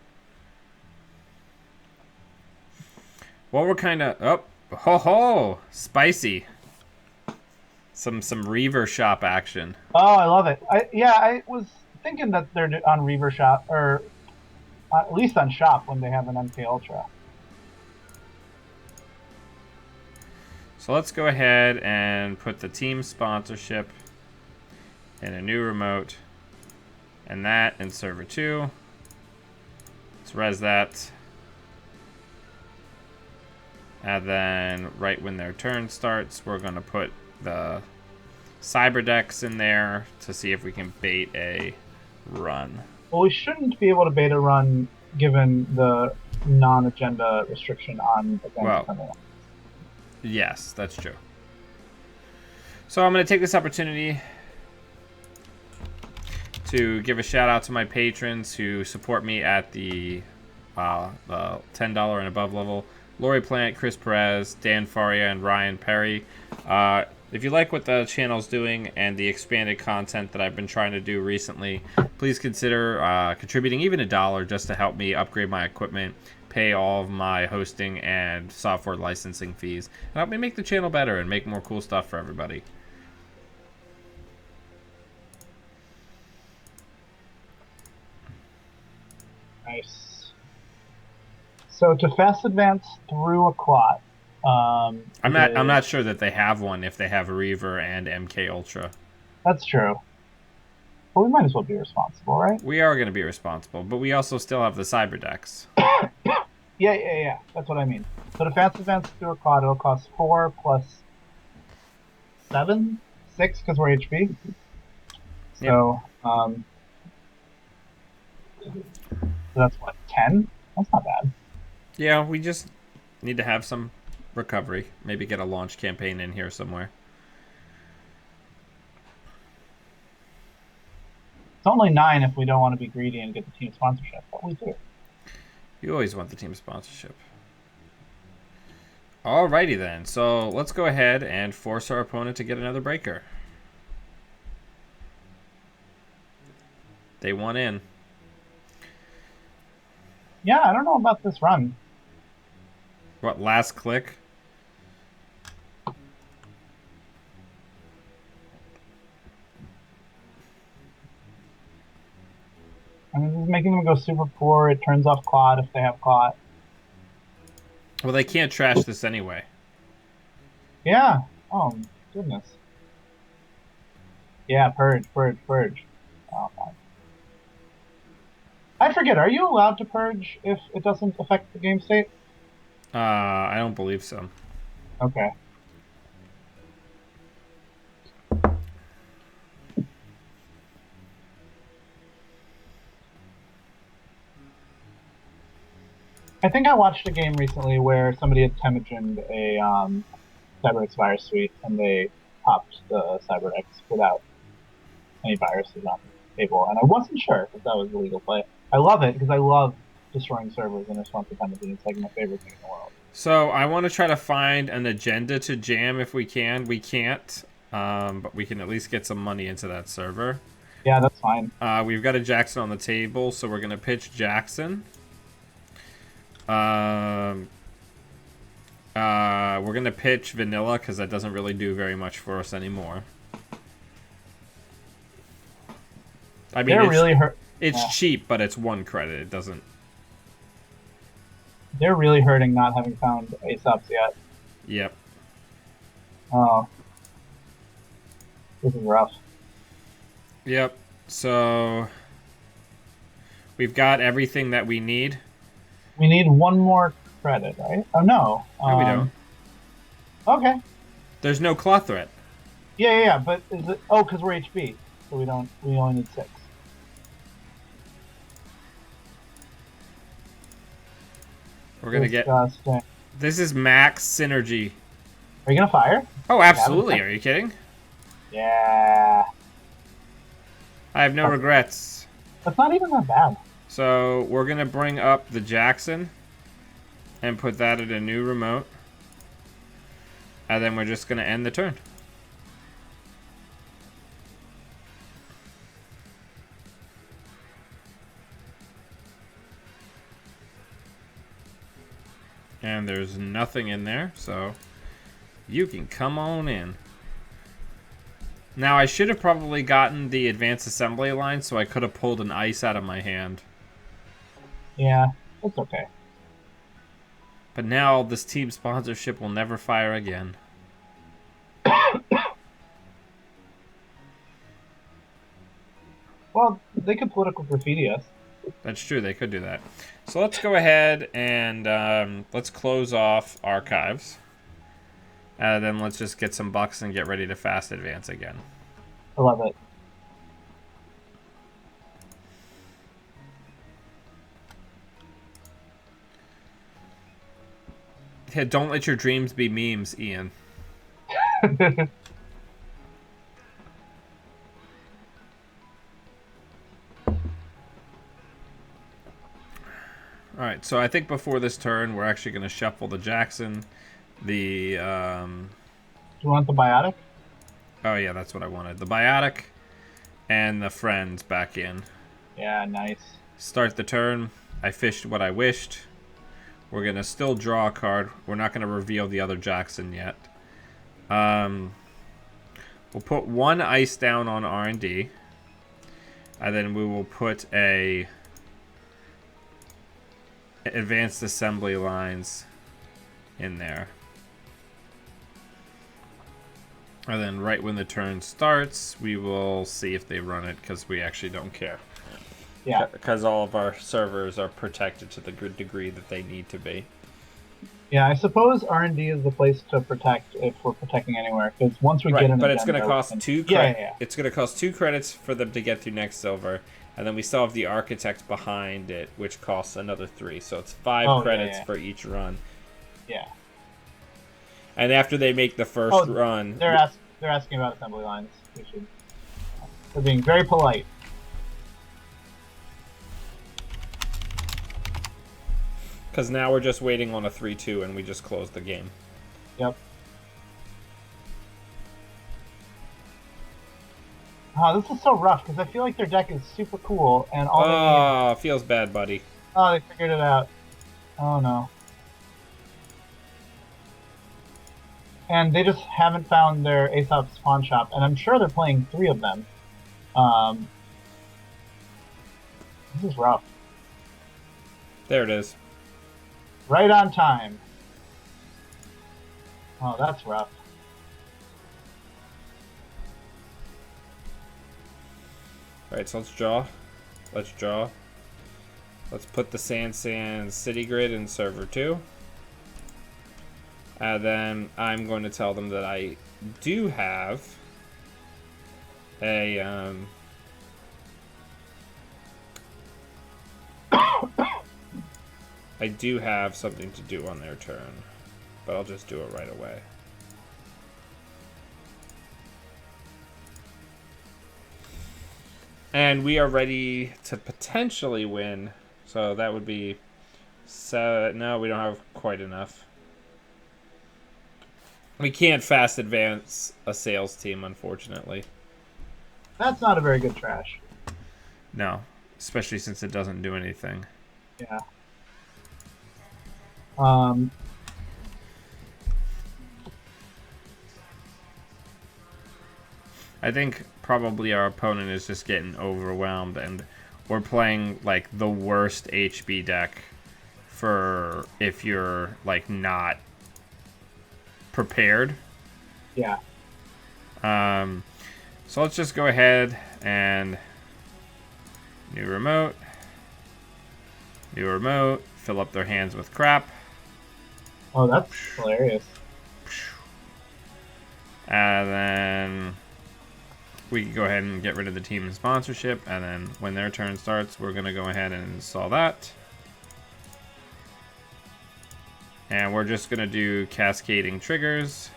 Well, we're kind of... Oh, ho ho! Spicy. Some Reaver Shop action. Oh, I love it. I was thinking that they're on Reaver Shop, or at least on Shop when they have an MK Ultra. So let's go ahead and put the team sponsorship in a new remote. And that in server 2. Let's res that. And then right when their turn starts, we're going to put the cyber decks in there to see if we can bait a run. Well, we shouldn't be able to beta run given the non-agenda restriction on advanced Well, yes, that's true. So I'm going to take this opportunity to give a shout out to my patrons who support me at the $10 and above level. Lori Plant, Chris Perez, Dan Faria, and Ryan Perry. If you like what the channel's doing and the expanded content that I've been trying to do recently, please consider contributing even $1 just to help me upgrade my equipment, pay all of my hosting and software licensing fees, and help me make the channel better and make more cool stuff for everybody. Nice. So to fast advance through a clot. I'm not sure that they have one if they have Reaver and MK Ultra. That's true. But we might as well be responsible, right? We are going to be responsible, but we also still have the cyber decks. Yeah. That's what I mean. So to fast advance through a clot, it'll cost 4 plus 7? 6 because we're HP. So, so that's what, 10? That's not bad. Yeah, we just need to have some recovery. Maybe get a launch campaign in here somewhere. It's only 9 if we don't want to be greedy and get the team sponsorship, but we do. You always want the team sponsorship. Alrighty then, so let's go ahead and force our opponent to get another breaker. They want in. Yeah, I don't know about this run. What, last click? I mean, this is making them go super poor. It turns off clot if they have clot. Well, they can't trash this anyway. Yeah. Oh, goodness. Yeah, purge. Oh, God. I forget, are you allowed to purge if it doesn't affect the game state? I don't believe so. Okay. I think I watched a game recently where somebody had Temujin'd a CyberX virus suite and they popped the CyberX without any viruses on the table, and I wasn't sure if that was a legal play. I love it because I love destroying servers in response to Temujin. It's like my favorite thing in the world. So I want to try to find an agenda to jam if we can. We can't, but we can at least get some money into that server. Yeah, that's fine. We've got a Jackson on the table, so we're going to pitch Jackson. We're going to pitch Vanilla because that doesn't really do very much for us anymore. I mean, they're really hurt. It's cheap, but it's 1 credit. It doesn't. They're really hurting not having found ace-ups yet. Yep. Oh. This is rough. Yep. So we've got everything that we need. We need 1 more credit, right? Oh, no. No, we don't. Okay. There's no claw threat. Yeah, but is it... Oh, because we're HP. So we only need 6. We're going to get... This is max synergy. Are you going to fire? Oh, absolutely. Are you kidding? Yeah. I have no regrets. That's not even that bad. So we're going to bring up the Jackson and put that at a new remote. And then we're just going to end the turn. And there's nothing in there, so you can come on in. Now, I should have probably gotten the advanced assembly line, so I could have pulled an ice out of my hand. Yeah, it's okay. But now this team sponsorship will never fire again. Well, they could political graffiti us. That's true. They could do that. So let's go ahead and let's close off archives. Then let's just get some bucks and get ready to fast advance again. I love it. Yeah, don't let your dreams be memes, Ian. All right, so I think before this turn, we're actually going to shuffle the Jackson, the Do you want the biotic? oh yeah, that's what I wanted. The biotic and the friends back in. Yeah, nice. Start the turn. I fished what I wished. We're going to still draw a card. We're not going to reveal the other Jackson yet. We'll put one ice down on R&D. And then we will put a advanced assembly lines in there. And then right when the turn starts, we will see if they run it, because we actually don't care. Yeah. Because all of our servers are protected to the good degree that they need to be. Yeah, I suppose R&D is the place to protect if we're protecting anywhere, because once we get in, but it's going to cost two. It's going to cost 2 credits for them to get through next silver, and then we still have the architect behind it, which costs another 3. So it's 5 credits for each run. Yeah. And after they make the first run, they're asking about assembly lines. They're being very polite. Because now we're just waiting on a 3-2, and we just closed the game. Yep. Oh, this is so rough, because I feel like their deck is super cool, and all they need... feels bad, buddy. Oh, they figured it out. Oh, no. And they just haven't found their Aesop's pawn shop, and I'm sure they're playing 3 of them. This is rough. There it is. Right on time. Oh, that's rough. Alright, so let's draw. Let's draw. Let's put the Sand City Grid in server 2. And then I'm going to tell them that I do have a I do have something to do on their turn, but I'll just do it right away. And we are ready to potentially win. So that would be... no, we don't have quite enough. We can't fast advance a sales team, unfortunately. That's not a very good trash. No, especially since it doesn't do anything. Yeah. I think probably our opponent is just getting overwhelmed, and we're playing like the worst HB deck for if you're like not prepared. Yeah. So let's just go ahead and new remote, fill up their hands with crap. Oh, that's hilarious. And then we can go ahead and get rid of the team sponsorship, and then when their turn starts, we're going to go ahead and install that. And we're just going to do cascading triggers.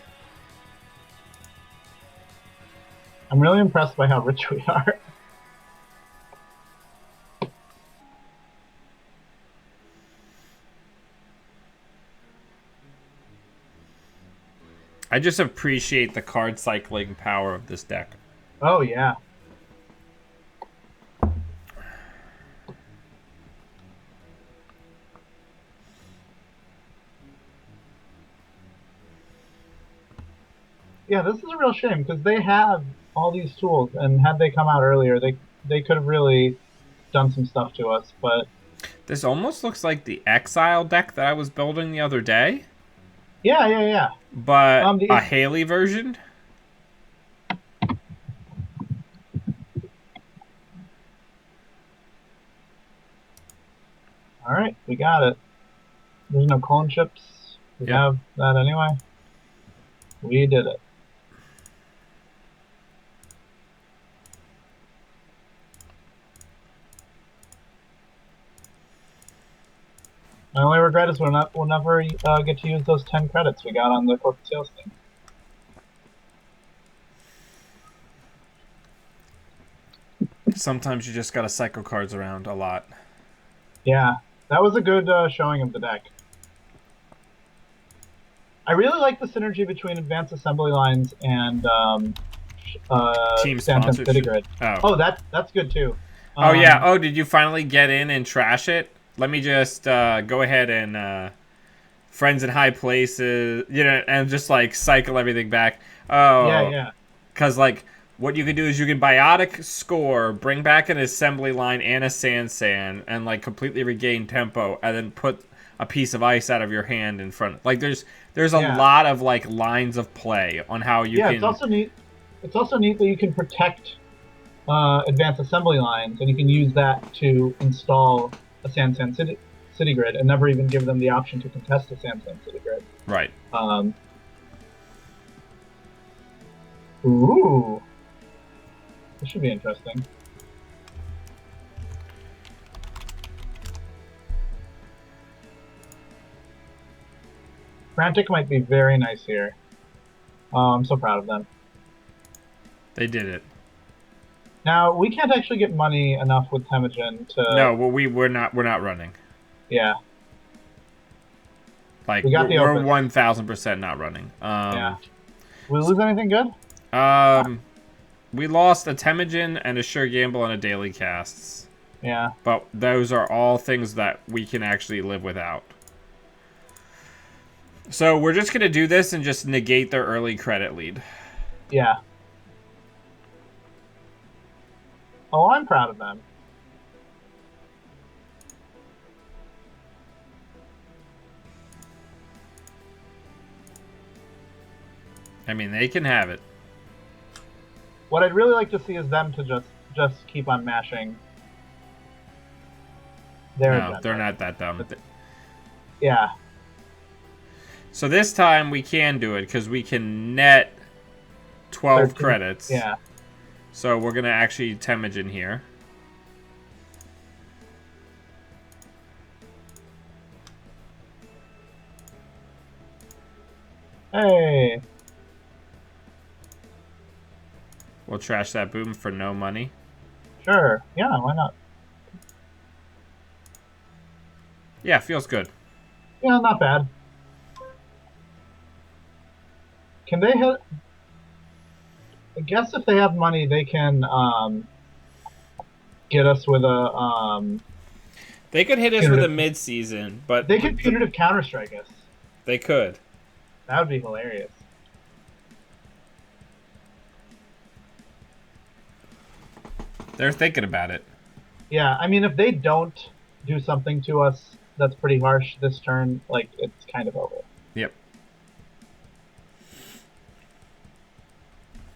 I'm really impressed by how rich we are. I just appreciate the card cycling power of this deck. Oh, yeah. Yeah, this is a real shame, because they have all these tools, and had they come out earlier, they could have really done some stuff to us, but... This almost looks like the Exile deck that I was building the other day. Yeah. But a Haley version? All right, we got it. There's no clone chips. We Yep. have that anyway. We did it. My only regret is we'll never get to use those 10 credits we got on the corporate sales thing. Sometimes you just gotta cycle cards around a lot. Yeah, that was a good showing of the deck. I really like the synergy between advanced assembly lines and Team Santan City sponsorship. Grid. Oh. Oh, that's good too. Oh yeah. Um, Oh, did you finally get in and trash it? Let me just go ahead and friends in high places, and just like cycle everything back. yeah, Oh, yeah, because like what you can do is you can biotic score, bring back an assembly line and a Sansan, and like completely regain tempo, and then put a piece of ice out of your hand in front. Like there's a yeah, lot of like lines of play on how you yeah. It's can. also neat. It's also neat that you can protect advanced assembly lines, and you can use that to install a Sansan City Grid, and never even give them the option to contest a Sansan City Grid. Right. Um, ooh, this should be interesting. Frantic might be very nice here. Oh, I'm so proud of them. They did it. Now, we can't actually get money enough with Temujin to, No, well, we're not running. yeah, Like we got the we're Opus. 1,000% not running. Yeah. We lose anything good? Um, we lost a Temujin and a Sure Gamble and a Daily Casts. Yeah, But those are all things that we can actually live without. So we're just going to do this and just negate their early credit lead. yeah. Oh, I'm proud of them. I mean, they can have it. What I'd really like to see is them to just keep on mashing their No, agenda. they're not that dumb. Yeah, So this time we can do it because we can net 12 13. credits. Yeah. So we're going to actually Temujin here. Hey. We'll trash that boom for no money. Sure. Yeah, why not? Yeah, feels good. Yeah, not bad. Can they hit? I guess if they have money, they can get us with a They could hit us with a punitive. mid-season, but They could punitive counter-strike us. they could. That would be hilarious. They're thinking about it. Yeah, I mean, if they don't do something to us that's pretty harsh this turn, like it's kind of over. Yep.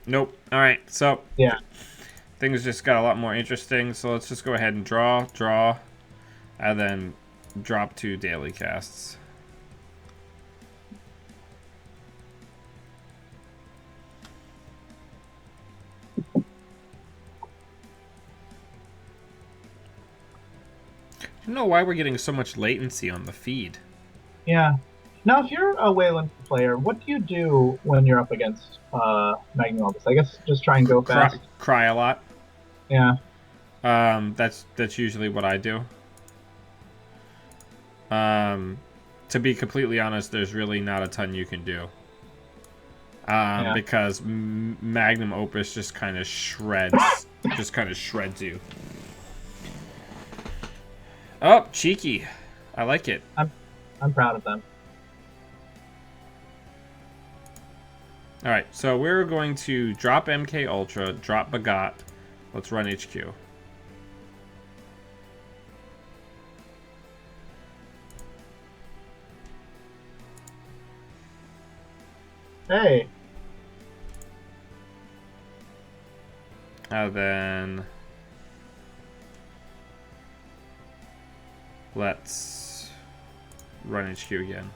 Nope. All right. So Yeah. things just got a lot more interesting. So let's just go ahead and draw, and then drop 2 daily casts. I don't know why we're getting so much latency on the feed. Yeah. Now, if you're a Wayland player, what do you do when you're up against Magnum Opus? I guess just try and go fast. Cry a lot. Yeah. That's usually what I do. To be completely honest, there's really not a ton you can do. Because Magnum Opus just kind of shreds you. Oh, cheeky. I like it. I'm proud of them. All right, so we're going to drop MK Ultra, drop Bagat. Let's run HQ. Hey. And then Let's run HQ again.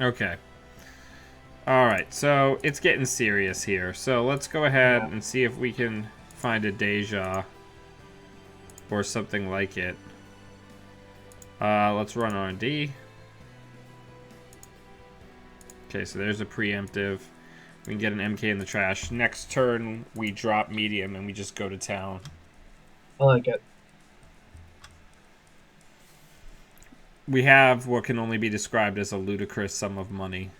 Okay. Alright, so it's getting serious here. So let's go ahead and see if we can find a Deja or something like it. Let's run R&D. Okay, so there's a preemptive. We can get an MK in the trash. Next turn, we drop medium and we just go to town. I like it. We have what can only be described as a ludicrous sum of money.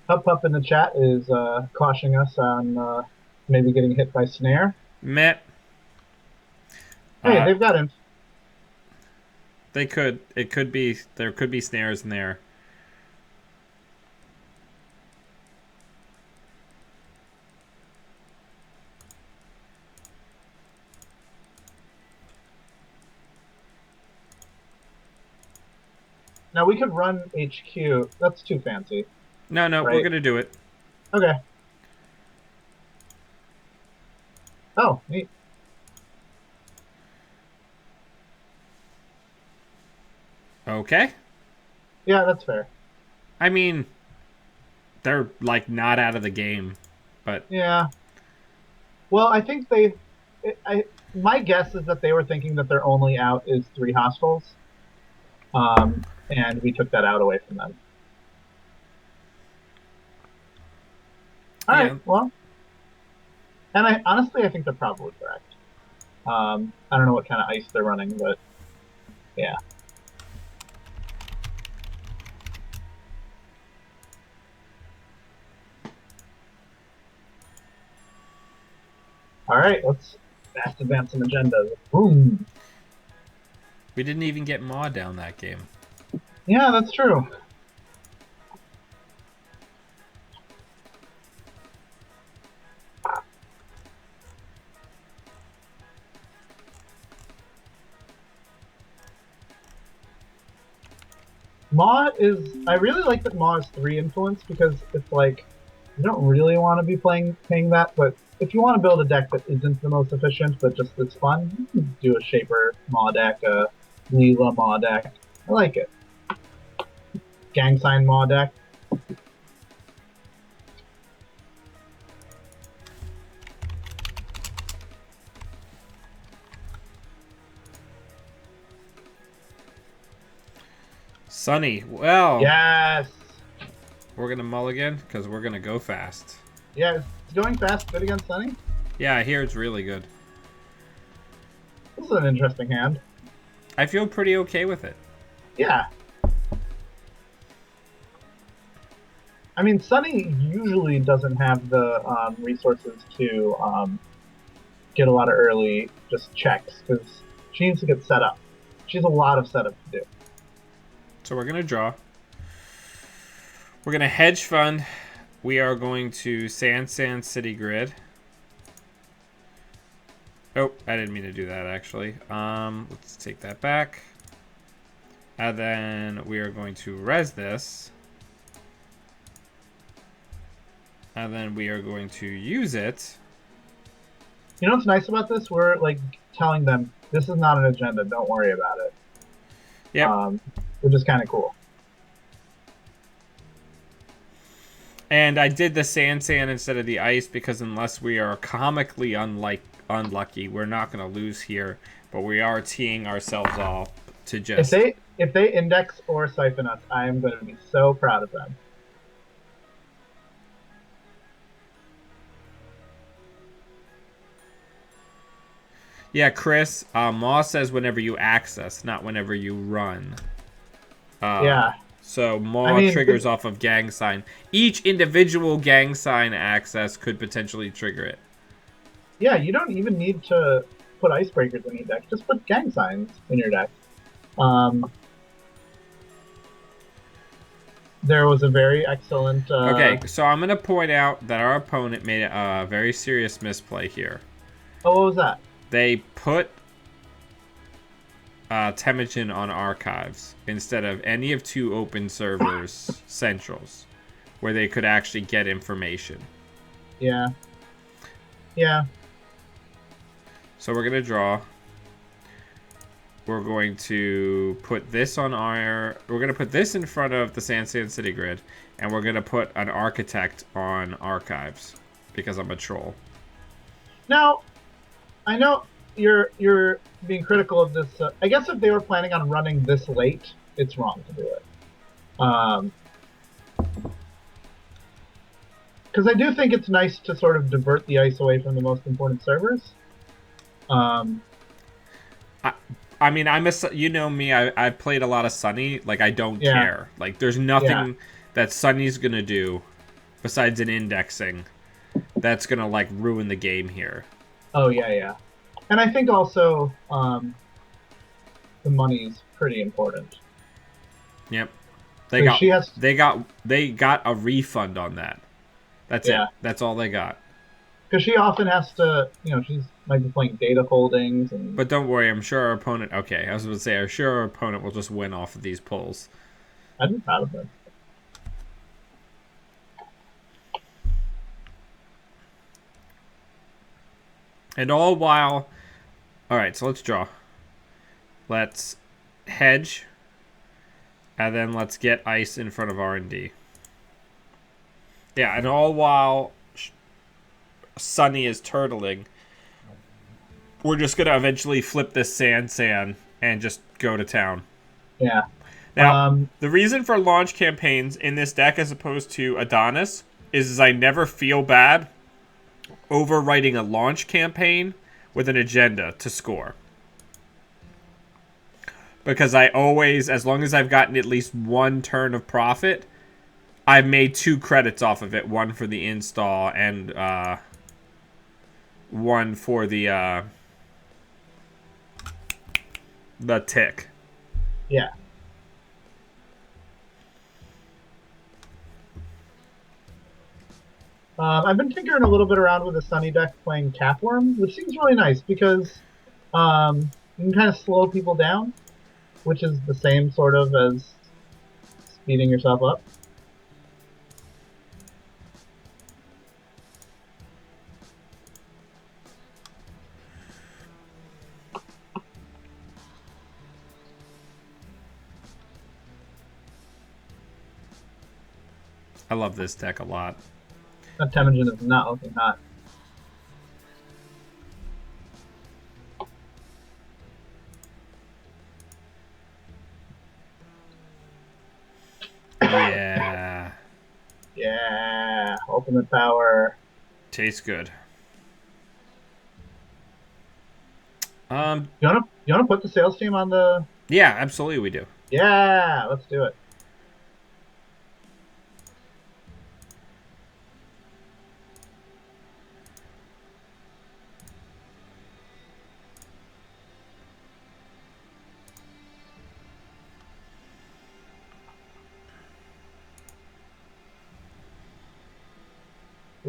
Pup in the chat is cautioning us on maybe getting hit by snare. Meh. Hey, they've got him. They could. It could be. There could be snares in there. Now we could run HQ. That's too fancy. No, right? We're gonna do it. Okay. Oh, neat. Okay. Yeah, that's fair. I mean, they're like not out of the game, but yeah. Well, I think my guess is that they were thinking that their only out is 3 hostiles, and we took that out away from them. All right. Well, and I think they're probably correct. I don't know what kind of ice they're running, but yeah. All right, let's fast advance some agendas. Boom. We didn't even get Maw down that game. Yeah, that's true. I really like that Maw is 3 influence because it's like, you don't really want to be paying that, but if you want to build a deck that isn't the most efficient, but just is fun, you can do a Shaper Maw deck, a Leela Maw deck. I like it. Gang Sign Maw deck. Sunny. Well. Yes. We're gonna mulligan because we're gonna go fast. Yeah, it's going fast. Good against Sunny. Yeah, I hear it's really good. This is an interesting hand. I feel pretty okay with it. Yeah. I mean, Sunny usually doesn't have the resources to get a lot of early just checks because she needs to get set up. She has a lot of setup to do. So we're going to draw. We're going to hedge fund. We are going to Sand City Grid. Oh, I didn't mean to do that, actually. Let's take that back. And then we are going to res this. And then we are going to use it. You know what's nice about this? We're like telling them, this is not an agenda. Don't worry about it. Yeah. Which is kind of cool. And I did the sand instead of the ice because unless we are comically unlucky, we're not going to lose here. But we are teeing ourselves off to just... If they index or siphon us, I am going to be so proud of them. Yeah, Chris, Moss says whenever you access, not whenever you run. Yeah. So Maw triggers off of gang sign. Each individual gang sign access could potentially trigger it. Yeah, you don't even need to put icebreakers in your deck. Just put gang signs in your deck. There was a very excellent... Okay, so I'm going to point out that our opponent made a very serious misplay here. Oh, what was that? they put Temujin on archives instead of any of 2 open servers centrals where they could actually get information. Yeah. Yeah. So we're going to draw. We're going to put this on our... We're going to put this in front of the Sand City grid. And we're going to put an architect on archives. Because I'm a troll. Now, I know you're being critical of this. I guess if they were planning on running this late, it's wrong to do it. Because I do think it's nice to sort of divert the ice away from the most important servers. I mean, you know me, I played a lot of Sunny. Like, I don't Yeah. care. Like, there's nothing that Sunny's gonna do besides an indexing that's gonna, like, ruin the game here. Oh, yeah. And I think also the money is pretty important. Yep. They got a refund on that. That's it. That's all they got. Because she often has to, she's might be playing data holdings. But don't worry, I'm sure our opponent... Okay, I was going to say, I'm sure our opponent will just win off of these pulls. I'd be proud of them. And all while... Alright, so let's draw. Let's hedge. And then let's get ice in front of R&D. Yeah, and all while Sunny is turtling, we're just going to eventually flip this sand and just go to town. Yeah. Now, the reason for launch campaigns in this deck as opposed to Adonis is I never feel bad overwriting a launch campaign with an agenda to score. Because I always, as long as I've gotten at least 1 turn of profit, I've made 2 credits off of it. 1 for the install and 1 for the tick. Yeah. I've been tinkering a little bit around with the Sunny deck playing Capworm, which seems really nice because you can kind of slow people down, which is the same sort of as speeding yourself up. I love this deck a lot. That Temujin is not looking hot. Yeah. Yeah. Ultimate power. Tastes good. You wanna put the sales team on the... Yeah, absolutely we do. Yeah, let's do it.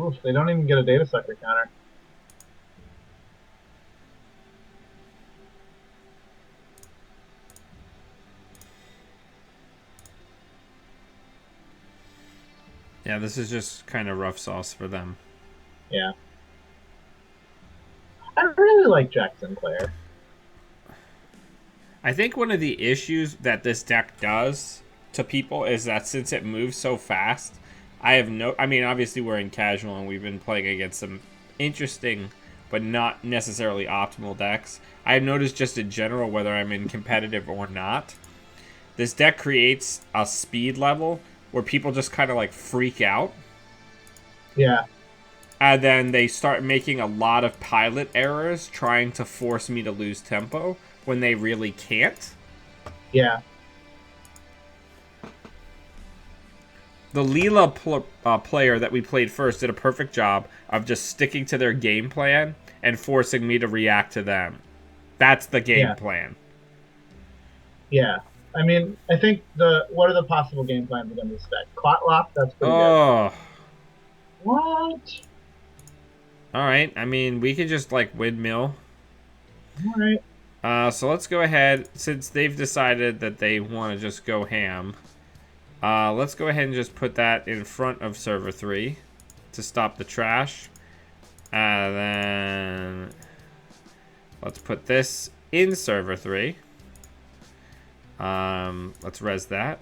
Oof, they don't even get a data sucker counter. Yeah, this is just kind of rough sauce for them. Yeah. I really like Jack Sinclair. I think one of the issues that this deck does to people is that since it moves so fast, I mean, obviously we're in casual and we've been playing against some interesting but not necessarily optimal decks. I've noticed just in general, whether I'm in competitive or not, this deck creates a speed level where people just kind of like freak out. Yeah. And then they start making a lot of pilot errors trying to force me to lose tempo when they really can't. Yeah. The Leela player that we played first did a perfect job of just sticking to their game plan and forcing me to react to them. That's the game plan. Yeah. I mean, I think what are the possible game plans against this deck? Clot Lock, that's pretty good. What? Alright, I mean, we could just, like, windmill. All right. So let's go ahead, since they've decided that they want to just go ham. Let's go ahead and just put that in front of server 3 to stop the trash. And then let's put this in server 3. Let's res that.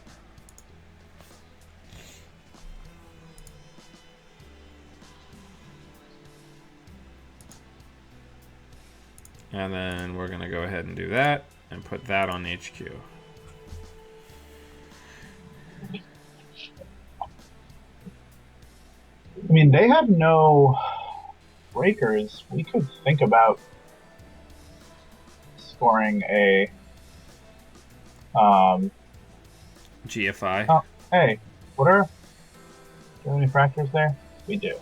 And then we're going to go ahead and do that and put that on HQ. I mean, they have no breakers. We could think about scoring a GFI. oh, hey, what are, do you have any fractures there? We do.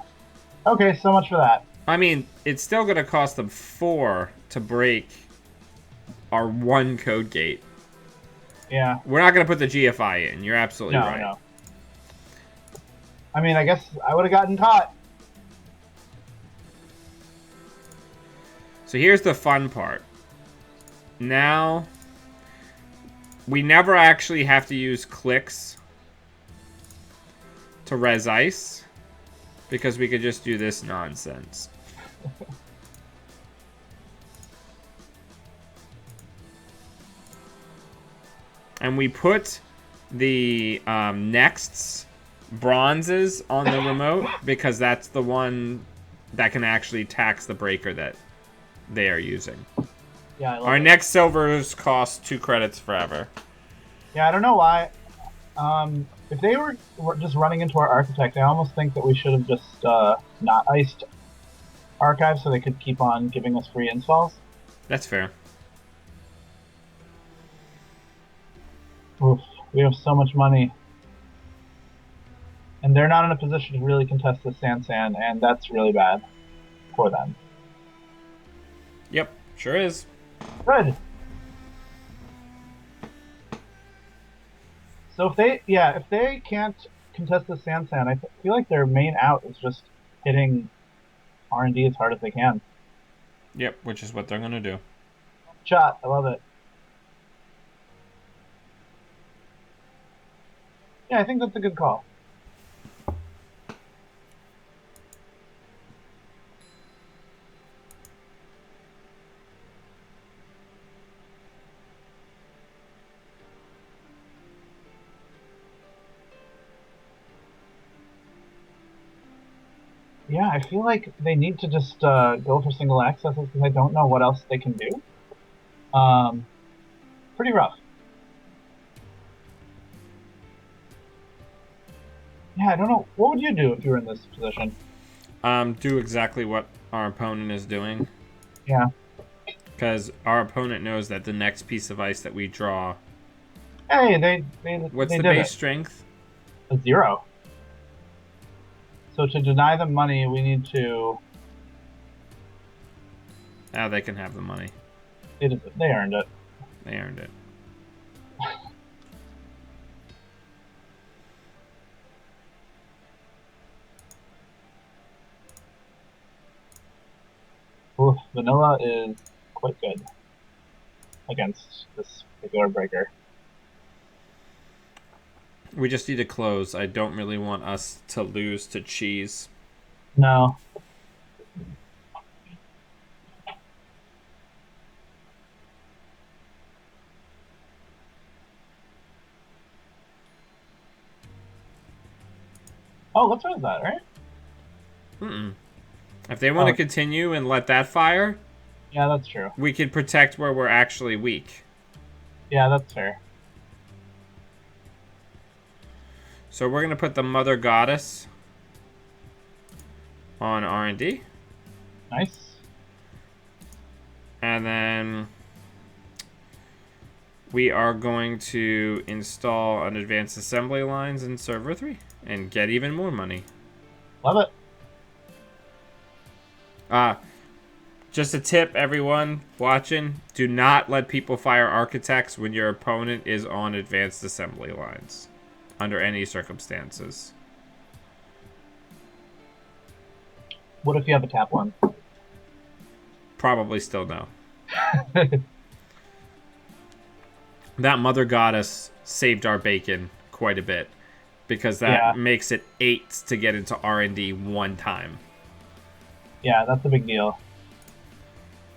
Okay, so much for that. I mean, it's still going to cost them 4 to break our 1 code gate. Yeah. We're not going to put the GFI in. You're absolutely right. No. I mean, I guess I would have gotten caught. So here's the fun part. Now, we never actually have to use clicks to res ice, because we could just do this nonsense. And we put the nexts bronzes on the remote because that's the one that can actually tax the breaker that they are using. Yeah, our next silvers cost 2 credits forever. Yeah, I don't know why. If they were just running into our architect, I almost think that we should have just not iced archives so they could keep on giving us free installs. That's fair. Oof, we have so much money. And they're not in a position to really contest the Sansan, and that's really bad for them. Yep, sure is. Good. So if they can't contest the Sansan, I feel like their main out is just hitting R&D as hard as they can. Yep, which is what they're gonna do. Shot, I love it. Yeah, I think that's a good call. Yeah, I feel like they need to just go for single accesses because I don't know what else they can do. Pretty rough. Yeah, I don't know. What would you do if you were in this position? Do exactly what our opponent is doing. Yeah. Because our opponent knows that the next piece of ice that we draw... Hey, What's they the did base it. strength? A 0. So to deny them money, we need to... Now they can have the money. They earned it. They earned it. Oof, vanilla is quite good against this particular breaker. We just need to close. I don't really want us to lose to cheese. No. Oh, let's res that, right? If they want to continue and let that fire... Yeah, that's true. We could protect where we're actually weak. Yeah, that's fair. So we're going to put the Mother Goddess on R&D. Nice. And then we are going to install an advanced assembly lines in server 3 and get even more money. Love it. Just a tip, everyone watching, do not let people fire architects when your opponent is on advanced assembly lines, under any circumstances. What if you have a tap one? Probably still no. That Mother Goddess saved our bacon quite a bit because that Yeah, makes it 8 to get into R&D one time. yeah, that's a big deal.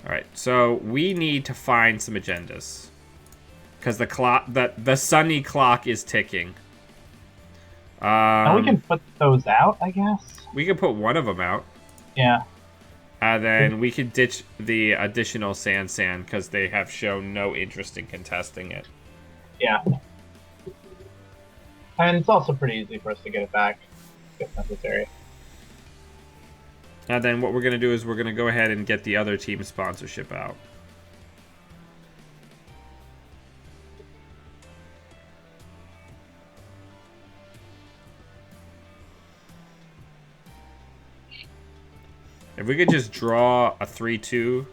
All right, so we need to find some agendas because the sunny clock is ticking. And we can put those out, I guess. We can put one of them out. Yeah. Then we could ditch the additional sand because they have shown no interest in contesting it. Yeah. And it's also pretty easy for us to get it back if necessary. And then what we're going to do is we're going to go ahead and get the other team sponsorship out. If we could just draw a 3-2,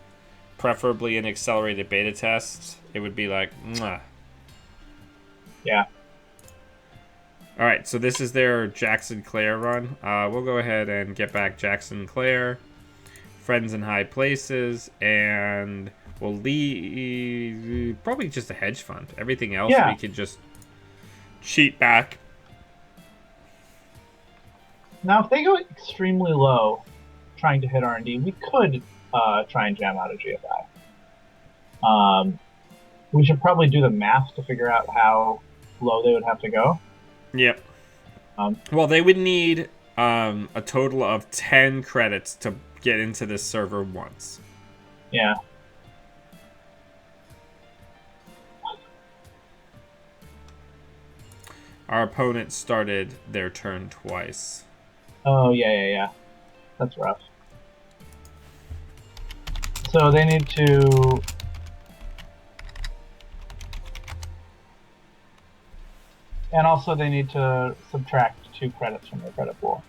preferably an accelerated beta test, it would be like, mwah. Yeah. All right, so this is their Jackson Clare run. We'll go ahead and get back Jackson Clare, friends in high places, and we'll leave probably just a hedge fund. Everything else we can just cheat back. Now, if they go extremely low, trying to hit R&D, we could try and jam out a GFI. We should probably do the math to figure out how low they would have to go. Yep. Well, they would need a total of 10 credits to get into this server once. Yeah. Our opponent started their turn twice. Oh, yeah. That's rough. So they need to... And also they need to subtract 2 credits from their credit pool.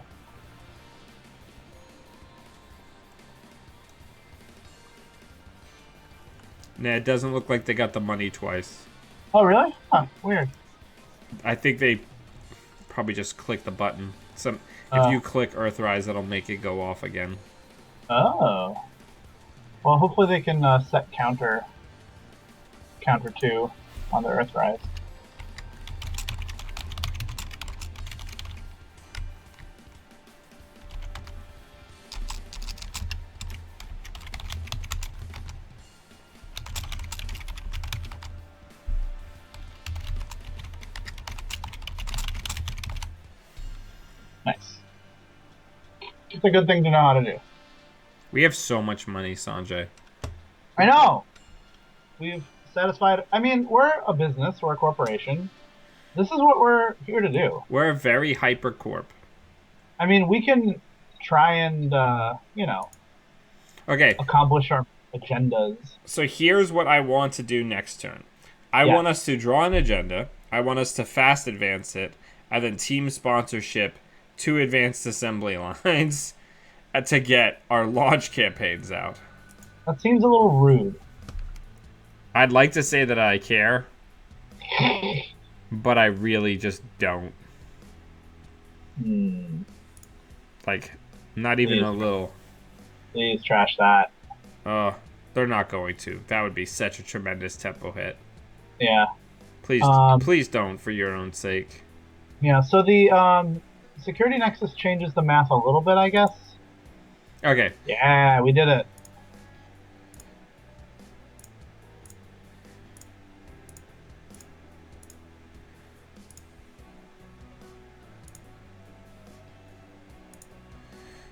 Nah, it doesn't look like they got the money twice. Oh, really? Huh, weird. I think they probably just clicked the button. If you click Earthrise, it'll make it go off again. Oh. Well, hopefully they can set counter 2 on the Earthrise. Nice. It's a good thing to know how to do. We have so much money, Sanjay. I know! We've satisfied... I mean, we're a business, we're a corporation. This is what we're here to do. We're a very hyper corp. I mean, we can try and, okay, accomplish our agendas. So here's what I want to do next turn. I want us to draw an agenda. I want us to fast advance it. And then team sponsorship 2 advanced assembly lines to get our launch campaigns out. That seems a little rude. I'd like to say that I care, but I really just don't. Like, not even a little. Please trash that. They're not going to. That would be such a tremendous tempo hit. Yeah. Please don't, for your own sake. Yeah, so the security nexus changes the math a little bit, I guess. Okay. Yeah, we did it.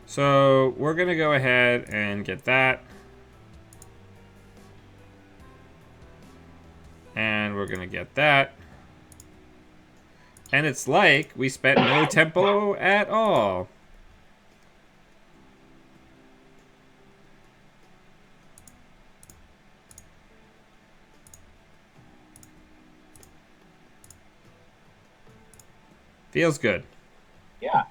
So we're going to go ahead and get that. And we're going to get that. And it's like we spent no tempo at all. Feels good. Yeah.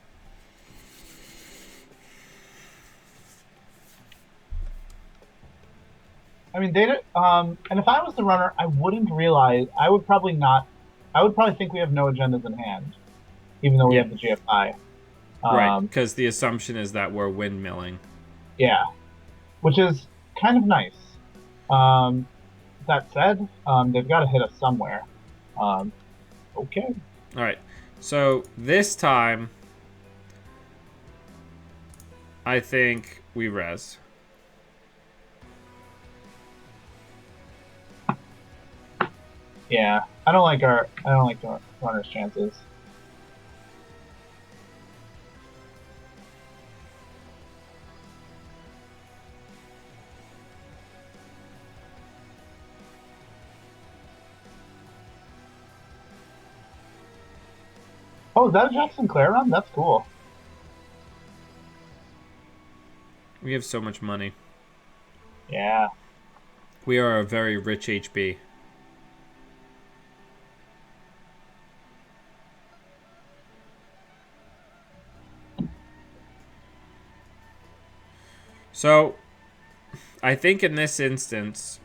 I mean, they and if I was the runner, I wouldn't realize. I would probably think we have no agendas in hand, even though we have the GFI. Right, because the assumption is that we're windmilling. Yeah, which is kind of nice. Um, that said, they've got to hit us somewhere. Um, okay. All right. So this time, I think we res. Yeah, I don't like our runner's chances. Oh, is that a Jackson Clare run? That's cool. We have so much money. Yeah. We are a very rich HB. So, I think in this instance,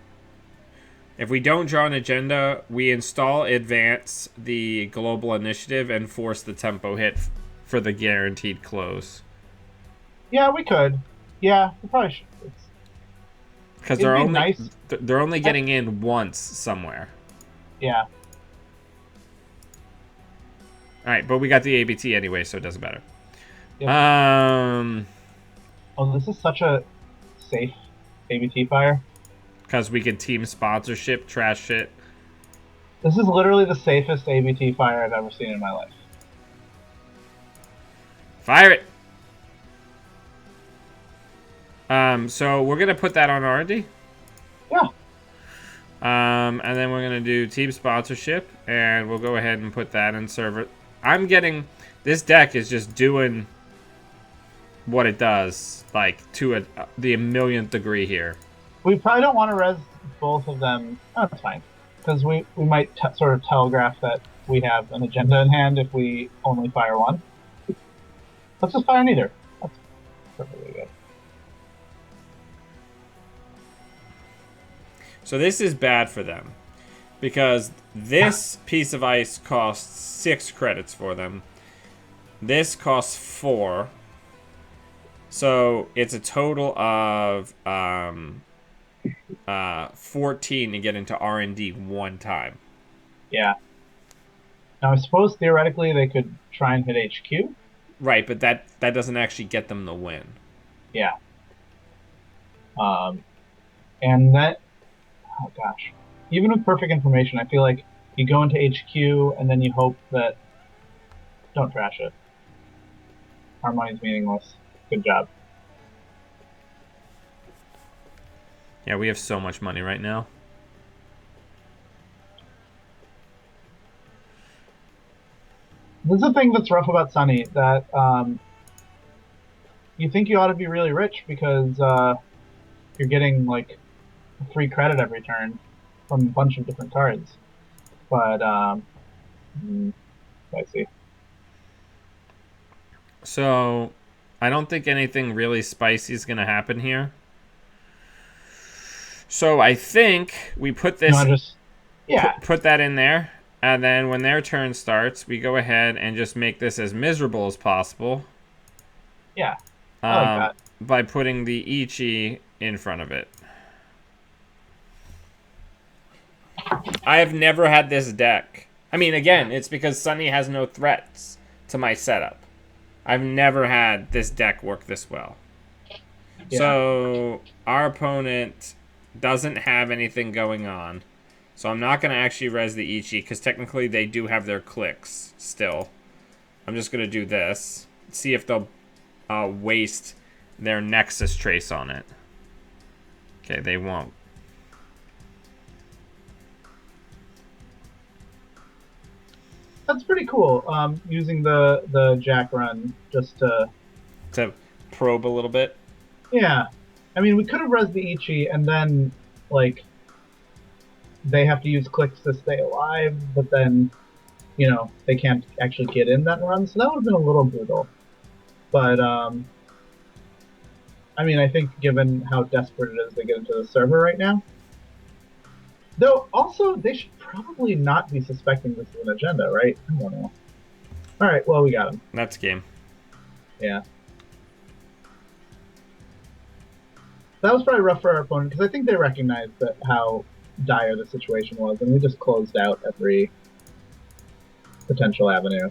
if we don't draw an agenda, we install advance the global initiative and force the tempo hit for the guaranteed close. Yeah, we could. Yeah, we probably should. Because It'd be nice. they're only getting in once somewhere. Yeah. All right, but we got the ABT anyway, so it doesn't matter. Yep. Oh, this is such a safe ABT fire. Because we can team sponsorship, trash shit. This is literally the safest ABT fire I've ever seen in my life. Fire it. So we're gonna put that on R&D. Yeah. And then we're gonna do team sponsorship, and we'll go ahead and put that in server. I'm getting this deck is just doing what it does, like to the millionth degree here. We probably don't want to res both of them. Oh, that's fine. Because we might sort of telegraph that we have an agenda in hand if we only fire one. Let's just fire neither. That's perfectly good. So this is bad for them. Because this piece of ice costs 6 credits for them. This costs 4. So it's a total of 14 to get into R&D one time. Yeah. Now, I suppose theoretically they could try and hit HQ. Right, but that doesn't actually get them the win. Yeah. And that, oh gosh. Even with perfect information, I feel like you go into HQ and then you hope that, don't trash it. Our money's meaningless. Good job. Yeah, we have so much money right now. This is the thing that's rough about Sunny, that you think you ought to be really rich because you're getting like free credit every turn from a bunch of different cards. But I see. So, I don't think anything really spicy is going to happen here. So, I think we put this... Put that in there. And then when their turn starts, we go ahead and just make this as miserable as possible. Yeah, I like that. By putting the Ichi in front of it. I have never had this deck. I mean, again, it's because Sunny has no threats to my setup. I've never had this deck work this well. Yeah. So, our opponent doesn't have anything going on. So I'm not going to actually res the Ichi, because technically they do have their clicks still. I'm just going to do this. See if they'll waste their Nexus Trace on it. Okay, they won't. That's pretty cool, using the Jack run just to probe a little bit. Yeah. I mean, we could have res the Ichi, and then, like, they have to use clicks to stay alive, but then, you know, they can't actually get in that run, so that would have been a little brutal. But, I mean, I think given how desperate it is to get into the server right now, though, also, they should probably not be suspecting this is an agenda, right? I don't know. Alright, well, we got him. That's game. Yeah. That was probably rough for our opponent because I think they recognized that how dire the situation was, and we just closed out every potential avenue.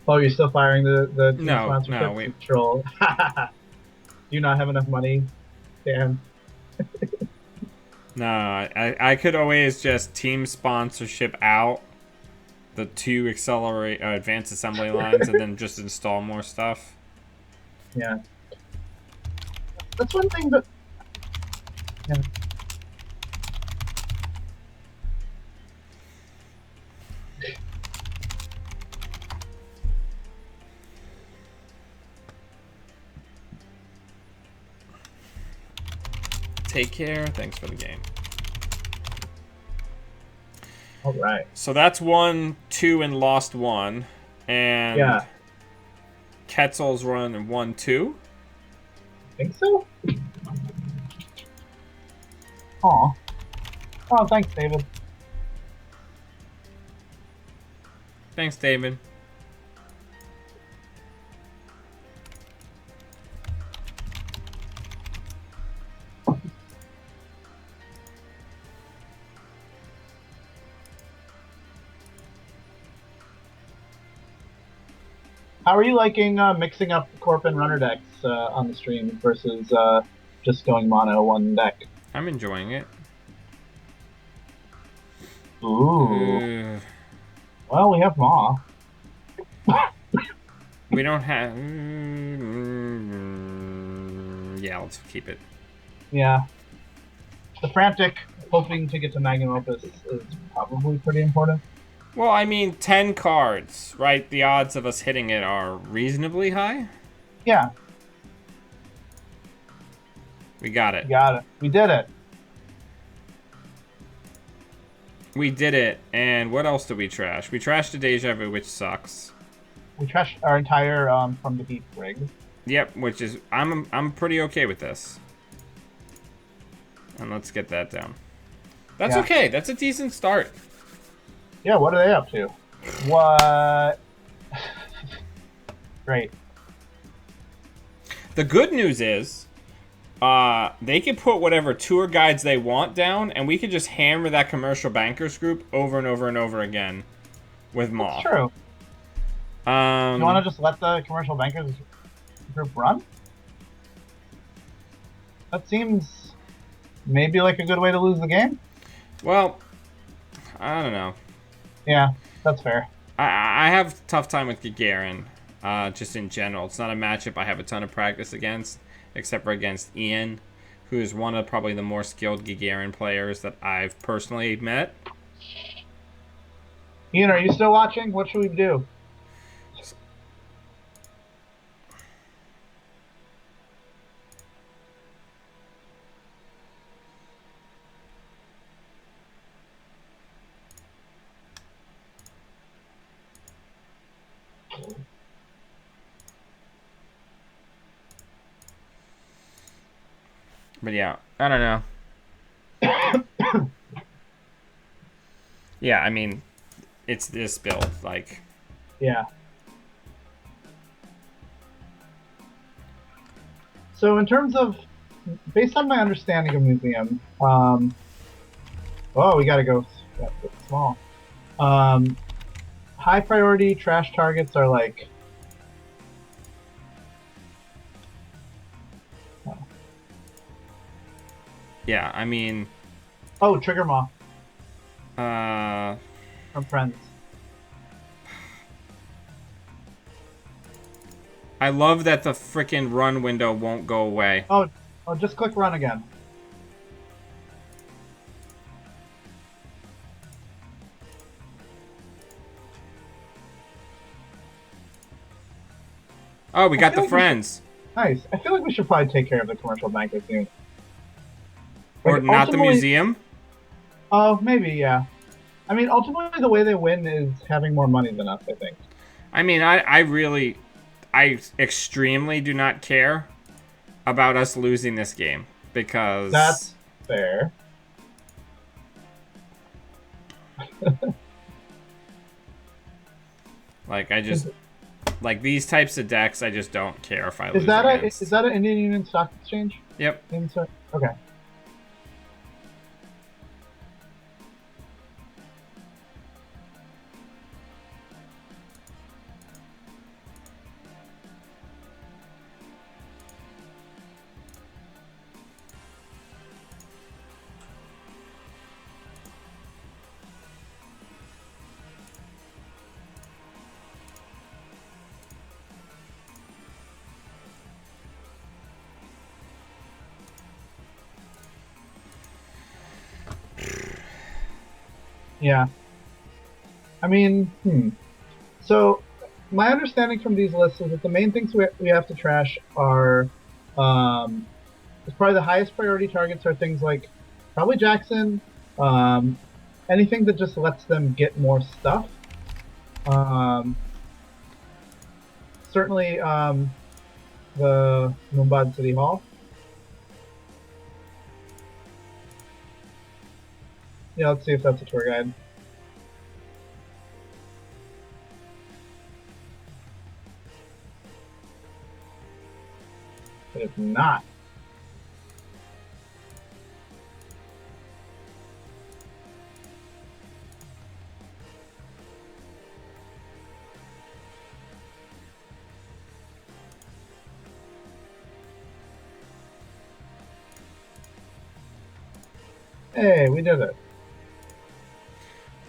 Oh, you're still firing the team sponsorships? wait. Troll. Do you not have enough money, Dan? No, I could always just team sponsorship out the 2 accelerate advanced assembly lines and then just install more stuff. Yeah. That's one thing, but yeah. Take care. Thanks for the game. All right. So that's 1, 2, and lost 1. And Yeah. Quetzal's run 1, 2. I think so. Aw. Oh, thanks, David. Thanks, David. How are you liking mixing up Corp and Runner decks on the stream versus just going mono one deck? I'm enjoying it. Ooh. Well, we have Maw. We don't have... yeah, let's keep it. Yeah. The Frantic hoping to get to Magnum Opus is probably pretty important. Well, I mean, 10 cards, right? The odds of us hitting it are reasonably high. Yeah. We got it. We got it. We did it. We did it. And what else did we trash? We trashed the Deja Vu, which sucks. We trashed our entire From the Deep rig. Yep, which is... I'm pretty okay with this. And let's get that down. That's okay. That's a decent start. Yeah, what are they up to? What? Great. The good news is, they can put whatever tour guides they want down, and we could just hammer that commercial bankers group over and over and over again with Maw. That's true. You want to just let the commercial bankers group run? That seems maybe like a good way to lose the game. Well, I don't know. Yeah, that's fair. I have a tough time with Gagarin, just in general. It's not a matchup I have a ton of practice against, except for against Ian, who is one of probably the more skilled Gagarin players that I've personally met. Ian, are you still watching? What should we do? But yeah, I don't know. Yeah, I mean, it's this build, like... Yeah. So in terms of, based on my understanding of Museum, oh, we gotta go small. High priority trash targets are like... Yeah, I mean... Oh, Trigger Maw. From Friends. I love that the frickin' run window won't go away. Oh, just click run again. Oh, we got the friends. Nice. I feel like we should probably take care of the commercial banker soon. Or not the museum? Oh, maybe, yeah. I mean, ultimately, the way they win is having more money than us, I think. I mean, I extremely do not care about us losing this game. Because... That's fair. Like I Is just like these types of decks. I just don't care if I is lose that a is against. that an Indian Union Stock Exchange? Yep. Okay. Yeah. I mean, So my understanding from these lists is that the main things we have to trash are, um, it's probably the highest priority targets are things like probably Jackson, um, anything that just lets them get more stuff. Um, certainly the Mumbai City Hall. Yeah, let's see if that's a tour guide. It is not. Hey, we did it.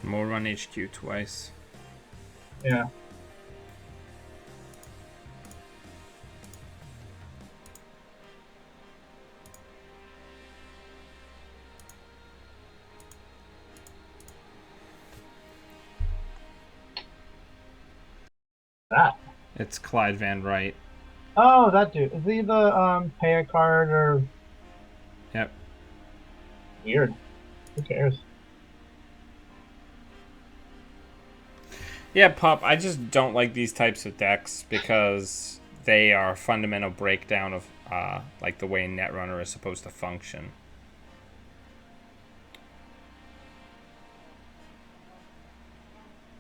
More run HQ twice. Yeah. That. It's Clyde Van Wright. Oh, that dude. Is he the pay a card or Yep. weird? Who cares? Yeah, Pup. I just don't like these types of decks because they are a fundamental breakdown of like the way Netrunner is supposed to function.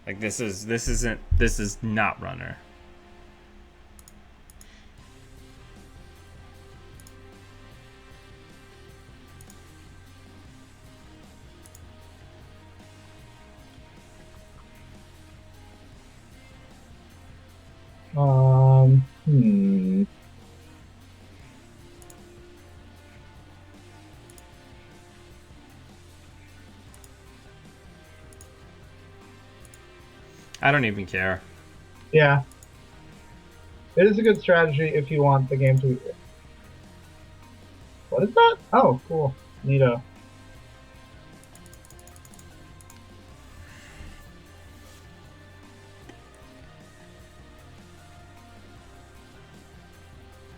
Like this is not Runner. Hmm. I don't even care. Yeah, it is a good strategy if you want the game to. What is that? Oh, cool. Neato.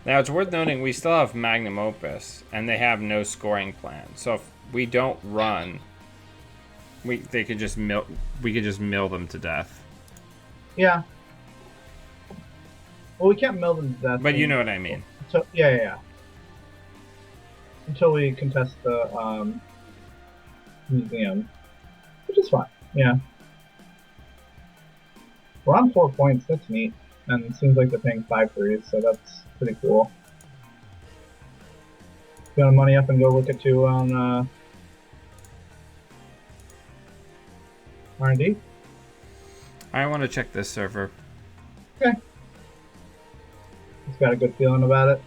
Now it's worth noting we still have Magnum Opus, and they have no scoring plan. So if we don't run, we could just mill them to death. Yeah. Well, we can't mill them to death. But you know what I mean. Yeah. Until we contest the museum, which is fine. Yeah. We're on 4 points. That's neat. And it seems like they're paying 5 for so that's pretty cool. Spend money up and go look at 2 on R&D. I want to check this server. Okay. It's got a good feeling about it.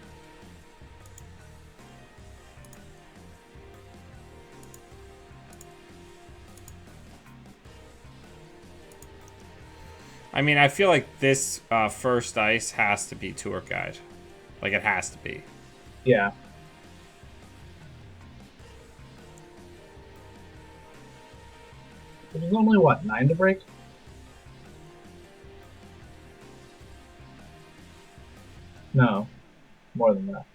I mean, I feel like this first ice has to be tour guide. Like it has to be. Yeah. There's only, what, 9 to break? No, more than that.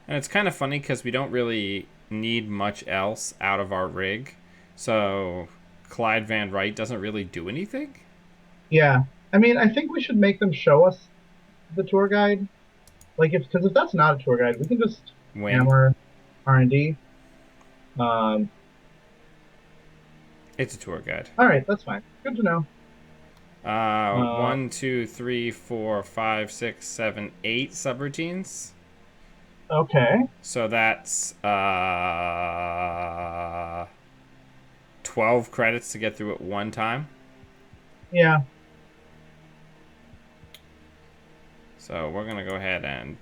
And it's kind of funny because we don't really need much else out of our rig. So Clyde Van Wright doesn't really do anything. Yeah. I mean, I think we should make them show us the tour guide? Like, if that's not a tour guide, we can just Win. hammer R&D. Um, It's a tour guide. all right, that's fine. Good to know. Uh, 1, 2, 3, 4, 5, 6, 7, 8 subroutines. okay. So that's 12 credits to get through it one time. Yeah. So we're going to go ahead and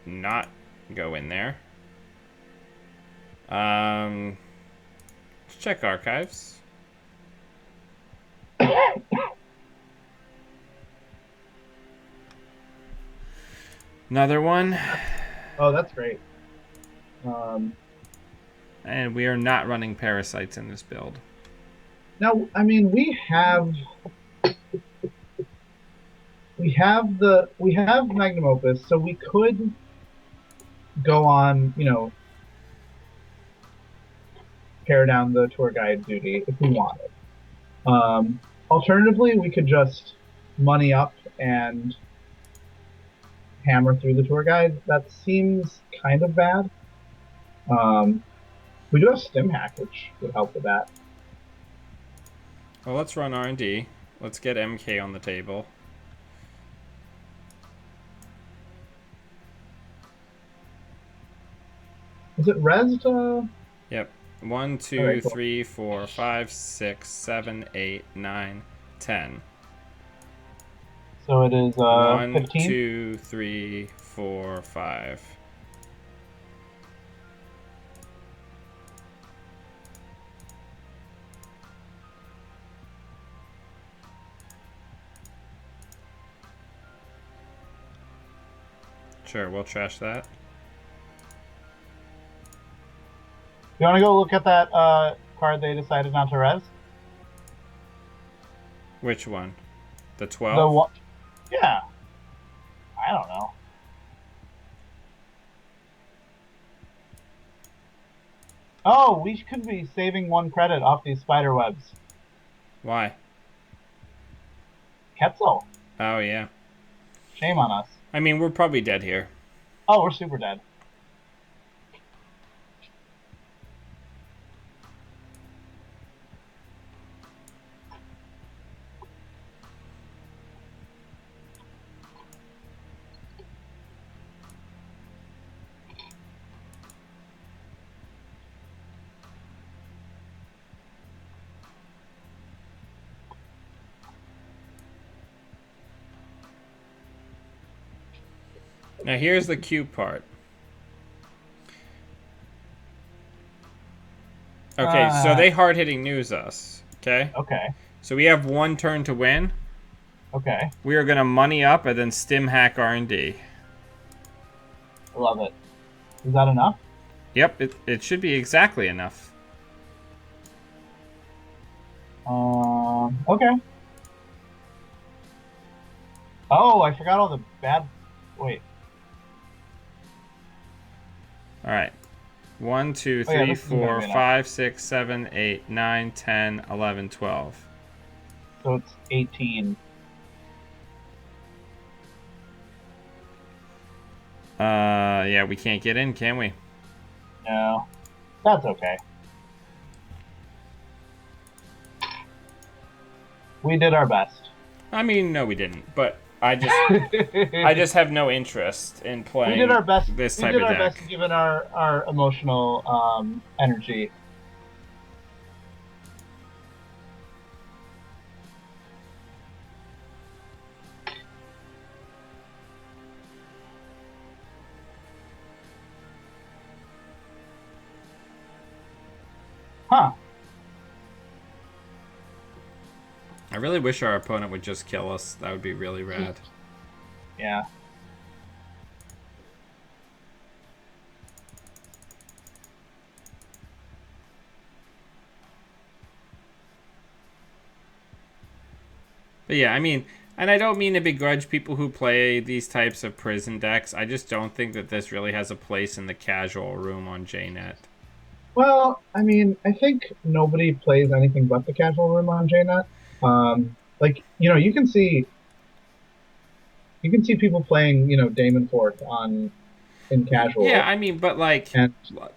not go in there. Let's check archives. Another one. Oh, that's great. Um, And we are not running parasites in this build. Now, I mean, we have magnum opus, so we could go on, tear down the tour guide duty if we wanted. Alternatively, we could just money up and hammer through the tour guide. That seems kind of bad. Um, we do have stim hack, which would help with that. Well, let's run R&D. Let's get MK on the table. Is it res to? Yep. 1, 2, Okay, cool. 3, 4, 5, 6, 7, 8, 9, 10. So it is 1, 15. 2, 3, 4, 5. Sure, we'll trash that. You want to go look at that card they decided not to res? Which one? The The 12? one, yeah. I don't know. Oh, we could be saving 1 credit off these spider webs. Why? Quetzal. Oh, yeah. Shame on us. I mean, we're probably dead here. Oh, we're super dead. Now, here's the cute part. Okay, so they hard-hitting news us. Okay? Okay. So we have 1 turn to win. Okay. We are going to money up and then stim hack R&D. Love it. Is that enough? Yep, it should be exactly enough. Okay. Oh, I forgot all the bad. Wait. All right. 1, 2, Oh, yeah, 3, this isn't gonna 4, be enough. 5, 6, 7, 8, 9, 10, 11, 12. So it's 18. Yeah, we can't get in, can we? No. That's okay. We did our best. I mean, no, we didn't. But I just have no interest in We playing did our best. this We type did of our deck. best given our emotional energy. Huh. I really wish our opponent would just kill us. That would be really rad. Yeah. But yeah, I mean, and I don't mean to begrudge people who play these types of prison decks. I just don't think that this really has a place in the casual room on JNet. Well, I mean, I think nobody plays anything but the casual room on JNet. Like, you can see You can see people playing, Damon Fork on in Yeah, casual, I mean, but like, and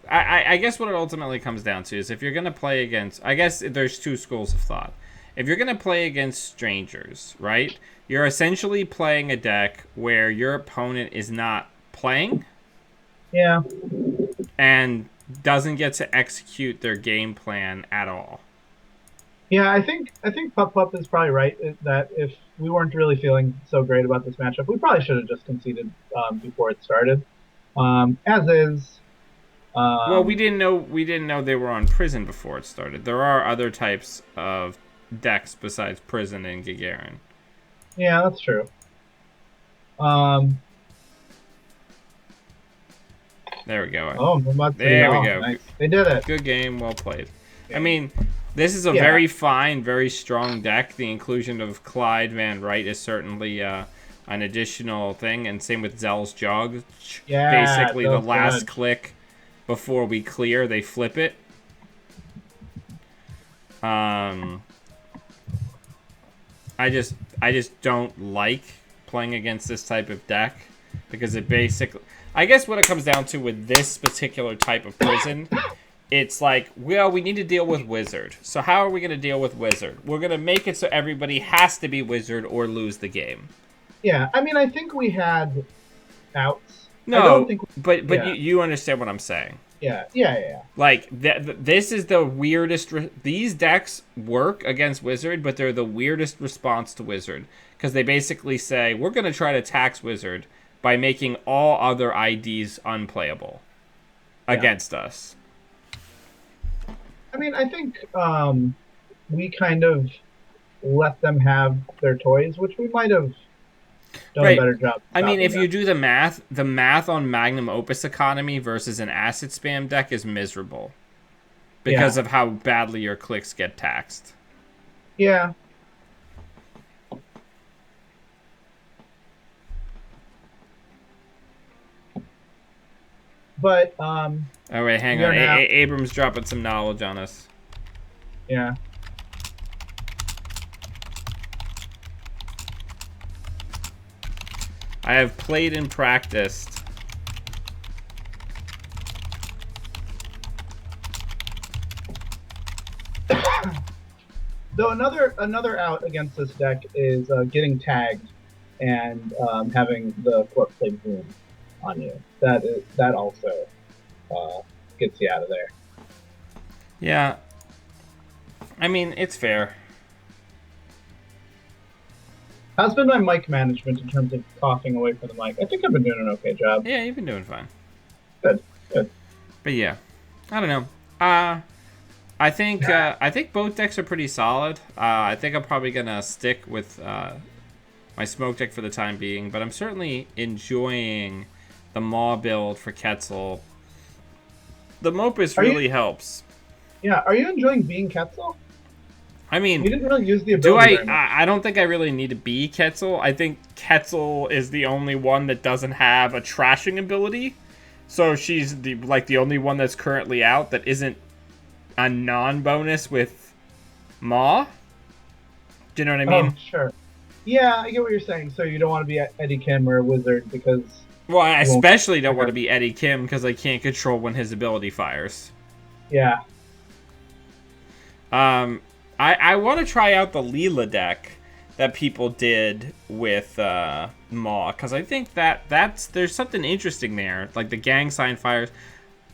I guess what it ultimately comes down to is if you're gonna play against, I guess there's two schools of thought. If you're gonna play against strangers, right? You're essentially playing a deck where your opponent is not playing yeah, and doesn't get to execute their game plan at all. yeah. I think Pup Pup is probably right that if we weren't really feeling so great about this matchup, we probably should have just conceded before it started. As is, Well, um, we didn't know they were on prison before it started. There are other types of decks besides prison and Gagarin. yeah, that's true. Um, There we go. oh, Muhammad City. There we Oh, go. nice. They did it. Good game, well played. I Game. mean, this is a Yeah, very fine, very strong deck. The inclusion of Clyde Van Wright is certainly an additional thing, and same with Zell's Jog. yeah, Basically, the that's last good. click before we clear, they flip it. Um, I just I just don't like playing against this type of deck because it basically, I guess what it comes down to with this particular type of prison, it's like, well, we need to deal with Wizard. So how are we going to deal with Wizard? We're going to make it so everybody has to be Wizard or lose the game. Yeah, I mean, I think we had outs. I don't No, think. but Yeah, you understand what I'm saying. yeah. Like, this is the weirdest... These decks work against Wizard, but they're the weirdest response to Wizard. Because they basically say, we're going to try to tax Wizard by making all other IDs unplayable Yeah. against us. I mean, I think we kind of let them have their toys, which we might have done a Right. better job I mean, stopping if you them. do the math on Magnum Opus Economy versus an Acid Spam deck is miserable. Because Yeah, of how badly your clicks get taxed. yeah. But Oh, wait, hang we on. are now. Abrams dropping some knowledge on us. Yeah. I have played and practiced. Though another out against this deck is getting tagged and having the corp play boom on you. That also uh, gets you out of there. Yeah. I mean, it's fair. How's been my mic management in terms of coughing away from the mic? I think I've been doing an okay job. Yeah, you've been doing fine. Good, good. But yeah. I don't know. I think both decks are pretty solid. I think I'm probably gonna stick with my smoke deck for the time being, but I'm certainly enjoying the Maw build for Quetzal. The Mopus Are you? really helps. Yeah. Are you enjoying being Quetzal? I mean, You didn't really use the do ability very much. I don't think I really need to be Quetzal. I think Quetzal is the only one that doesn't have a trashing ability. So she's the only one that's currently out that isn't a non-bonus with Maw. Do you know what I Oh, mean? sure. Yeah, I get what you're saying. So you don't want to be Eddie Kim or a wizard because Well, I you won't especially don't want trigger. to be Eddie Kim because I can't control when his ability fires. Yeah. I want to try out the Leela deck that people did with Maw because I think there's something interesting there. Like the gang sign fires.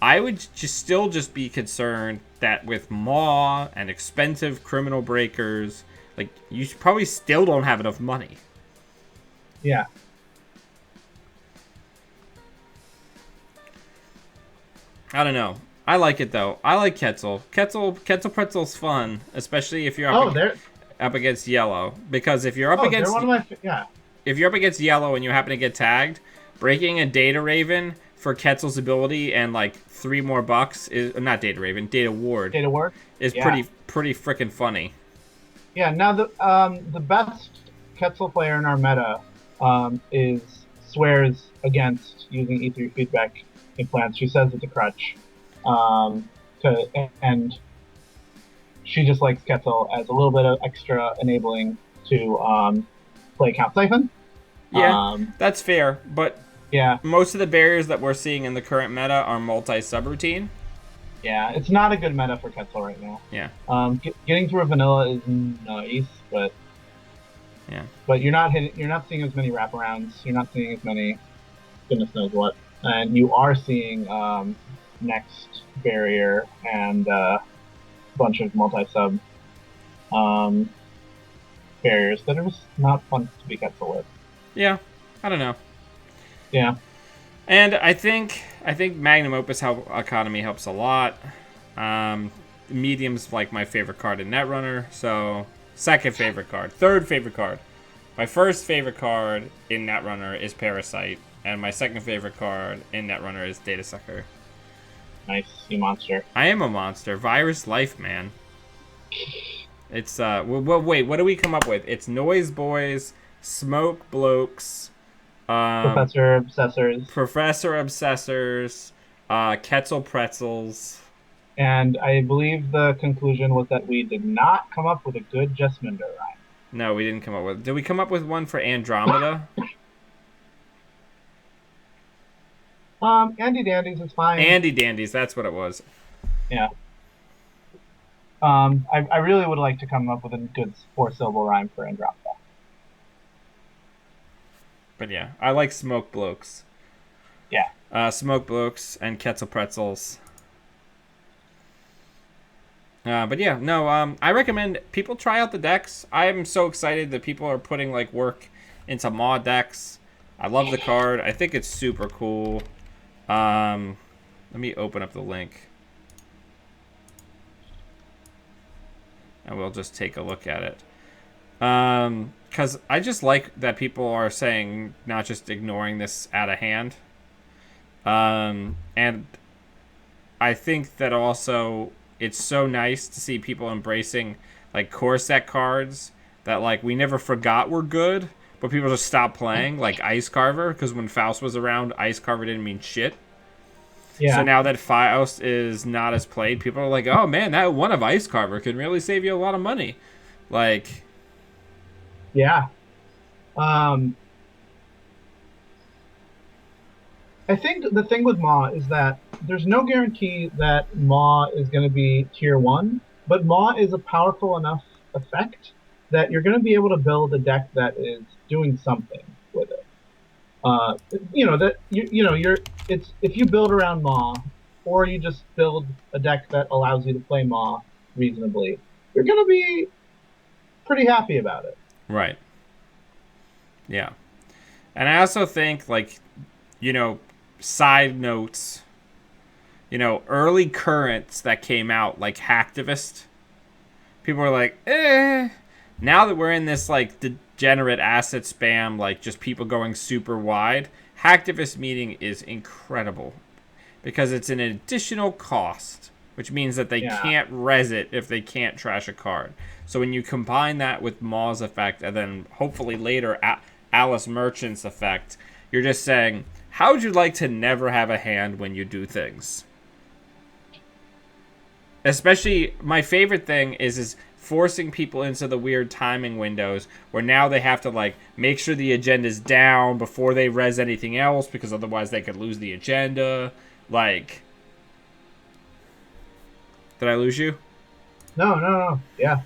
I would just be concerned that with Maw and expensive criminal breakers, like you probably still don't have enough money. Yeah. I don't know. I like it though. I like Quetzal. Quetzal Pretzel's fun, especially if you're Oh, they're up against yellow. Because they're one of my yeah. if you're up against yellow and you happen to get tagged, breaking a Data Raven for Quetzal's ability and like $3 more is not Data Raven, Data Ward Data work. is Yeah. pretty freaking funny. Yeah. Now the best Quetzal player in our meta is swears against using E3 feedback implants. She says it's a crutch. And she just likes Quetzal as a little bit of extra enabling to play Count Siphon. Yeah, that's fair, but Yeah, most of the barriers that we're seeing in the current meta are multi-subroutine. yeah, it's not a good meta for Quetzal right now. Yeah. Getting through a vanilla is nice, but Yeah. you're not seeing as many wraparounds. You're not seeing as many goodness knows what, and you are seeing next barrier and a bunch of multi-sub um, barriers that are just not fun to be Quetzal with. Yeah, I don't know. Yeah. And I think Magnum Opus Economy helps a lot. Medium's like my favorite card in Netrunner, so second favorite card. Third favorite card. My first favorite card in Netrunner is Parasite, and my second favorite card in Netrunner is Data Sucker. Nice, you monster. I am a monster. Virus Life, man. It's, wait, what do we come up with? It's Noise Boys, Smoke Blokes, Professor Obsessors, Quetzal Pretzels. And I believe the conclusion was that we did not come up with a good Jesminder rhyme. No, we didn't come up with. Did we come up with one for Andromeda? Andy Dandies is fine. Andy Dandies, that's what it was. Yeah. I really would like to come up with a good 4-syllable rhyme for Andromeda. But yeah, I like Smoke Blokes. Yeah. Smoke Blokes and Quetzal Pretzels. But yeah, no, I recommend people try out the decks. I'm so excited that people are putting like work into Maw decks. I love the card. I think it's super cool. Let me open up the link. And we'll just take a look at it. Because I just like that people are saying, not just ignoring this out of hand. And I think that also it's so nice to see people embracing like core set cards that like we never forgot were good, but people just stopped playing, like Ice Carver, because when Faust was around, Ice Carver didn't mean shit. Yeah. So now that Faust is not as played, people are like, oh man, that one of Ice Carver can really save you a lot of money. Like, yeah. I think the thing with Maw is that there's no guarantee that Maw is going to be tier 1, but Maw is a powerful enough effect that you're going to be able to build a deck that is doing something with it. It's if you build around Maw, or you just build a deck that allows you to play Maw reasonably, you're going to be pretty happy about it. Right. Yeah. And I also think, like, side notes, early currents that came out, like Hacktivist, people were like, eh. Now that we're in this, like, degenerate asset spam, like, just people going super wide, Hacktivist meeting is incredible. Because it's an additional cost, which means that they can't res it if they can't trash a card. So when you combine that with Maw's effect, and then hopefully later Alice Merchant's effect, you're just saying, how would you like to never have a hand when you do things? Especially, my favorite thing is forcing people into the weird timing windows where now they have to, like, make sure the agenda's down before they res anything else, because otherwise they could lose the agenda. Like, did I lose you? No. Yeah.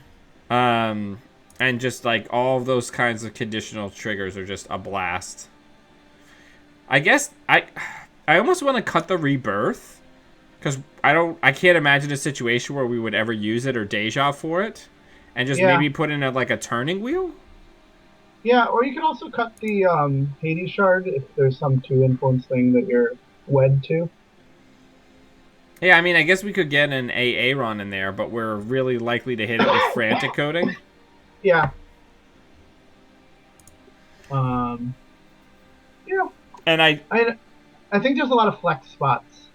And just, like, all of those kinds of conditional triggers are just a blast. I guess I almost want to cut the Rebirth, because I can't imagine a situation where we would ever use it or Deja for it, and just maybe put in a turning wheel. Yeah, or you can also cut the Hades shard if there's some 2 influence thing that you're wed to. Yeah, I mean, I guess we could get an AA run in there, but we're really likely to hit it with frantic coding. Yeah. And I think there's a lot of flex spots.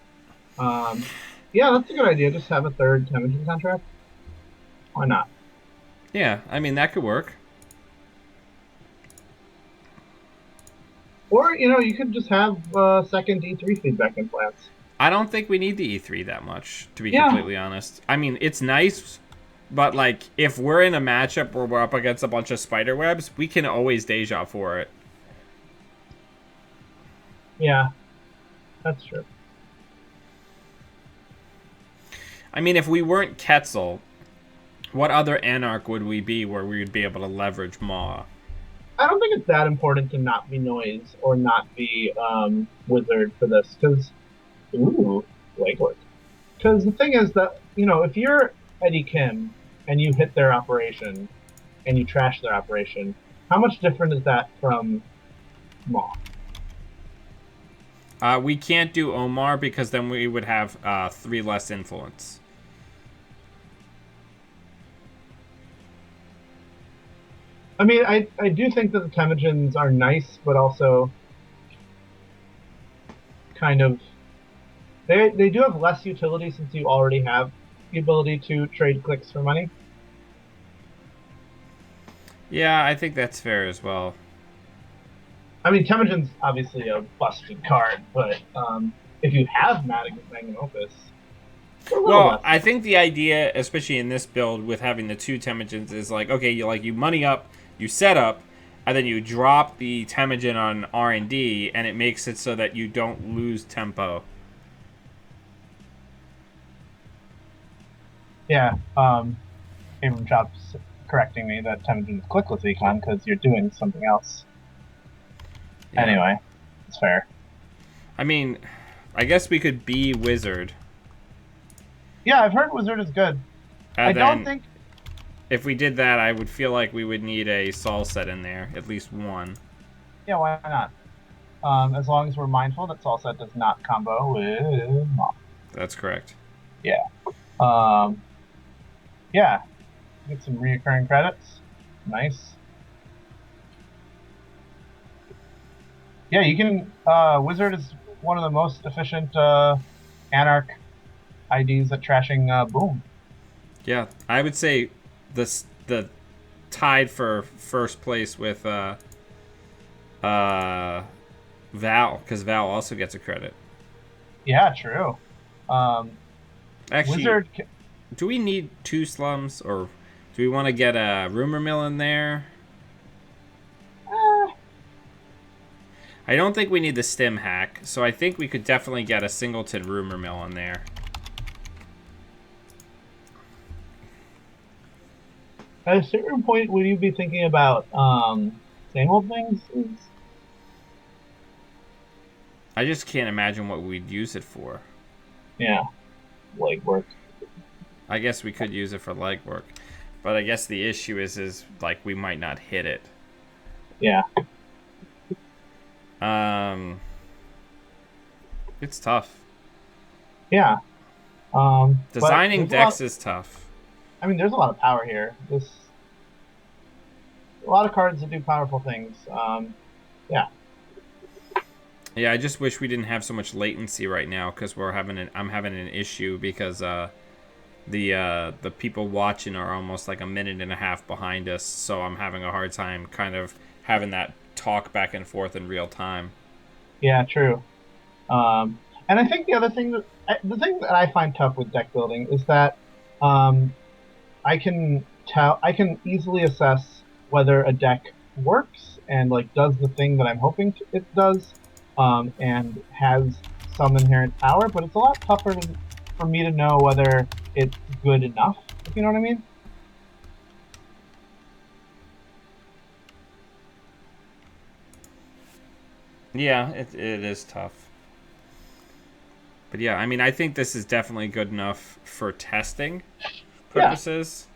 Yeah, that's a good idea. Just have a third Temujin contract. Why not? Yeah, I mean, that could work. Or, you could just have second E3 feedback implants. I don't think we need the E3 that much, to be completely honest. I mean, it's nice, but, like, if we're in a matchup where we're up against a bunch of spider webs, we can always Deja for it. Yeah, that's true. I mean, if we weren't Quetzal, what other Anarch would we be where we would be able to leverage Maw? I don't think it's that important to not be noise or not be wizard for this because ooh, legwork. Because the thing is that if you're Eddie Kim and you hit their operation and you trash their operation, how much different is that from Maw? We can't do Omar because then we would have 3 less influence. I mean, I do think that the Temujins are nice, but also kind of they do have less utility since you already have the ability to trade clicks for money. Yeah, I think that's fair as well. I mean, Temujin's obviously a busted card, but if you have Magnum Opus, it's a little Well, less. I think the idea, especially in this build with having the 2 Temujins, is like, okay, you money up, you set up, and then you drop the Temujin on R&D, and it makes it so that you don't lose tempo. Yeah, Abram Chop's correcting me that Temujin is clickless econ because you're doing something else. Yeah. Anyway, it's fair. I mean, I guess we could be Wizard. Yeah, I've heard Wizard is good. I And don't then think. if we did that, I would feel like we would need a Sol set in there, at least one. Yeah, why not? As long as we're mindful that Salsa does not combo with Mom. That's correct. Yeah. Um, yeah. Get some reoccurring credits. Nice. Yeah, you can. Wizard is one of the most efficient Anarch IDs at trashing Boom. Yeah, I would say the tied for first place with uh, Val, because Val also gets a credit. Yeah, true. Um, Actually, Wizard. do we need 2 slums, or do we want to get a rumor mill in there? Eh, I don't think we need the stim hack, so I think we could definitely get a singleton rumor mill in there. at a certain point, would you be thinking about same old things? I just can't imagine what we'd use it for. Yeah, legwork. I guess we could use it for legwork, but I guess the issue is like we might not hit it. Yeah. It's tough. Yeah. But Designing decks is tough. I mean, there's a lot of power here. A lot of cards that do powerful things. Yeah. Yeah, I just wish we didn't have so much latency right now because I'm having an issue because the people watching are almost like a minute and a half behind us, so I'm having a hard time kind of having that talk back and forth in real time. Yeah, true. And I think the thing that I find tough with deck building is that um, I can easily assess whether a deck works and like does the thing that I'm hoping it does, and has some inherent power. But it's a lot tougher for me to know whether it's good enough. If you know what I mean? Yeah, it is tough. But yeah, I mean, I think this is definitely good enough for testing Yeah. purposes.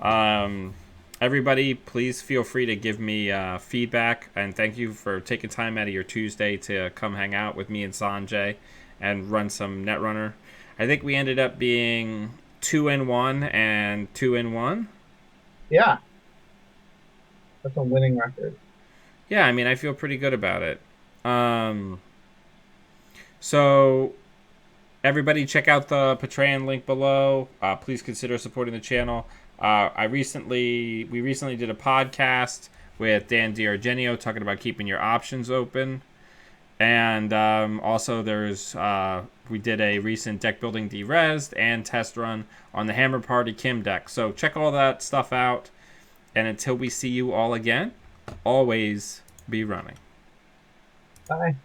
Um, Everybody, please feel free to give me feedback, and thank you for taking time out of your Tuesday to come hang out with me and Sanjay and run some Netrunner. I think we ended up being 2-1 and 2-1. Yeah. That's a winning record. Yeah, I mean, I feel pretty good about it. Um, so everybody check out the Patron link below. Please consider supporting the channel. We recently did a podcast with Dan D'Argenio talking about keeping your options open. And also we did a recent deck building de-resed and test run on the Hammer Party Kim deck. So check all that stuff out. And until we see you all again, always be running. Bye.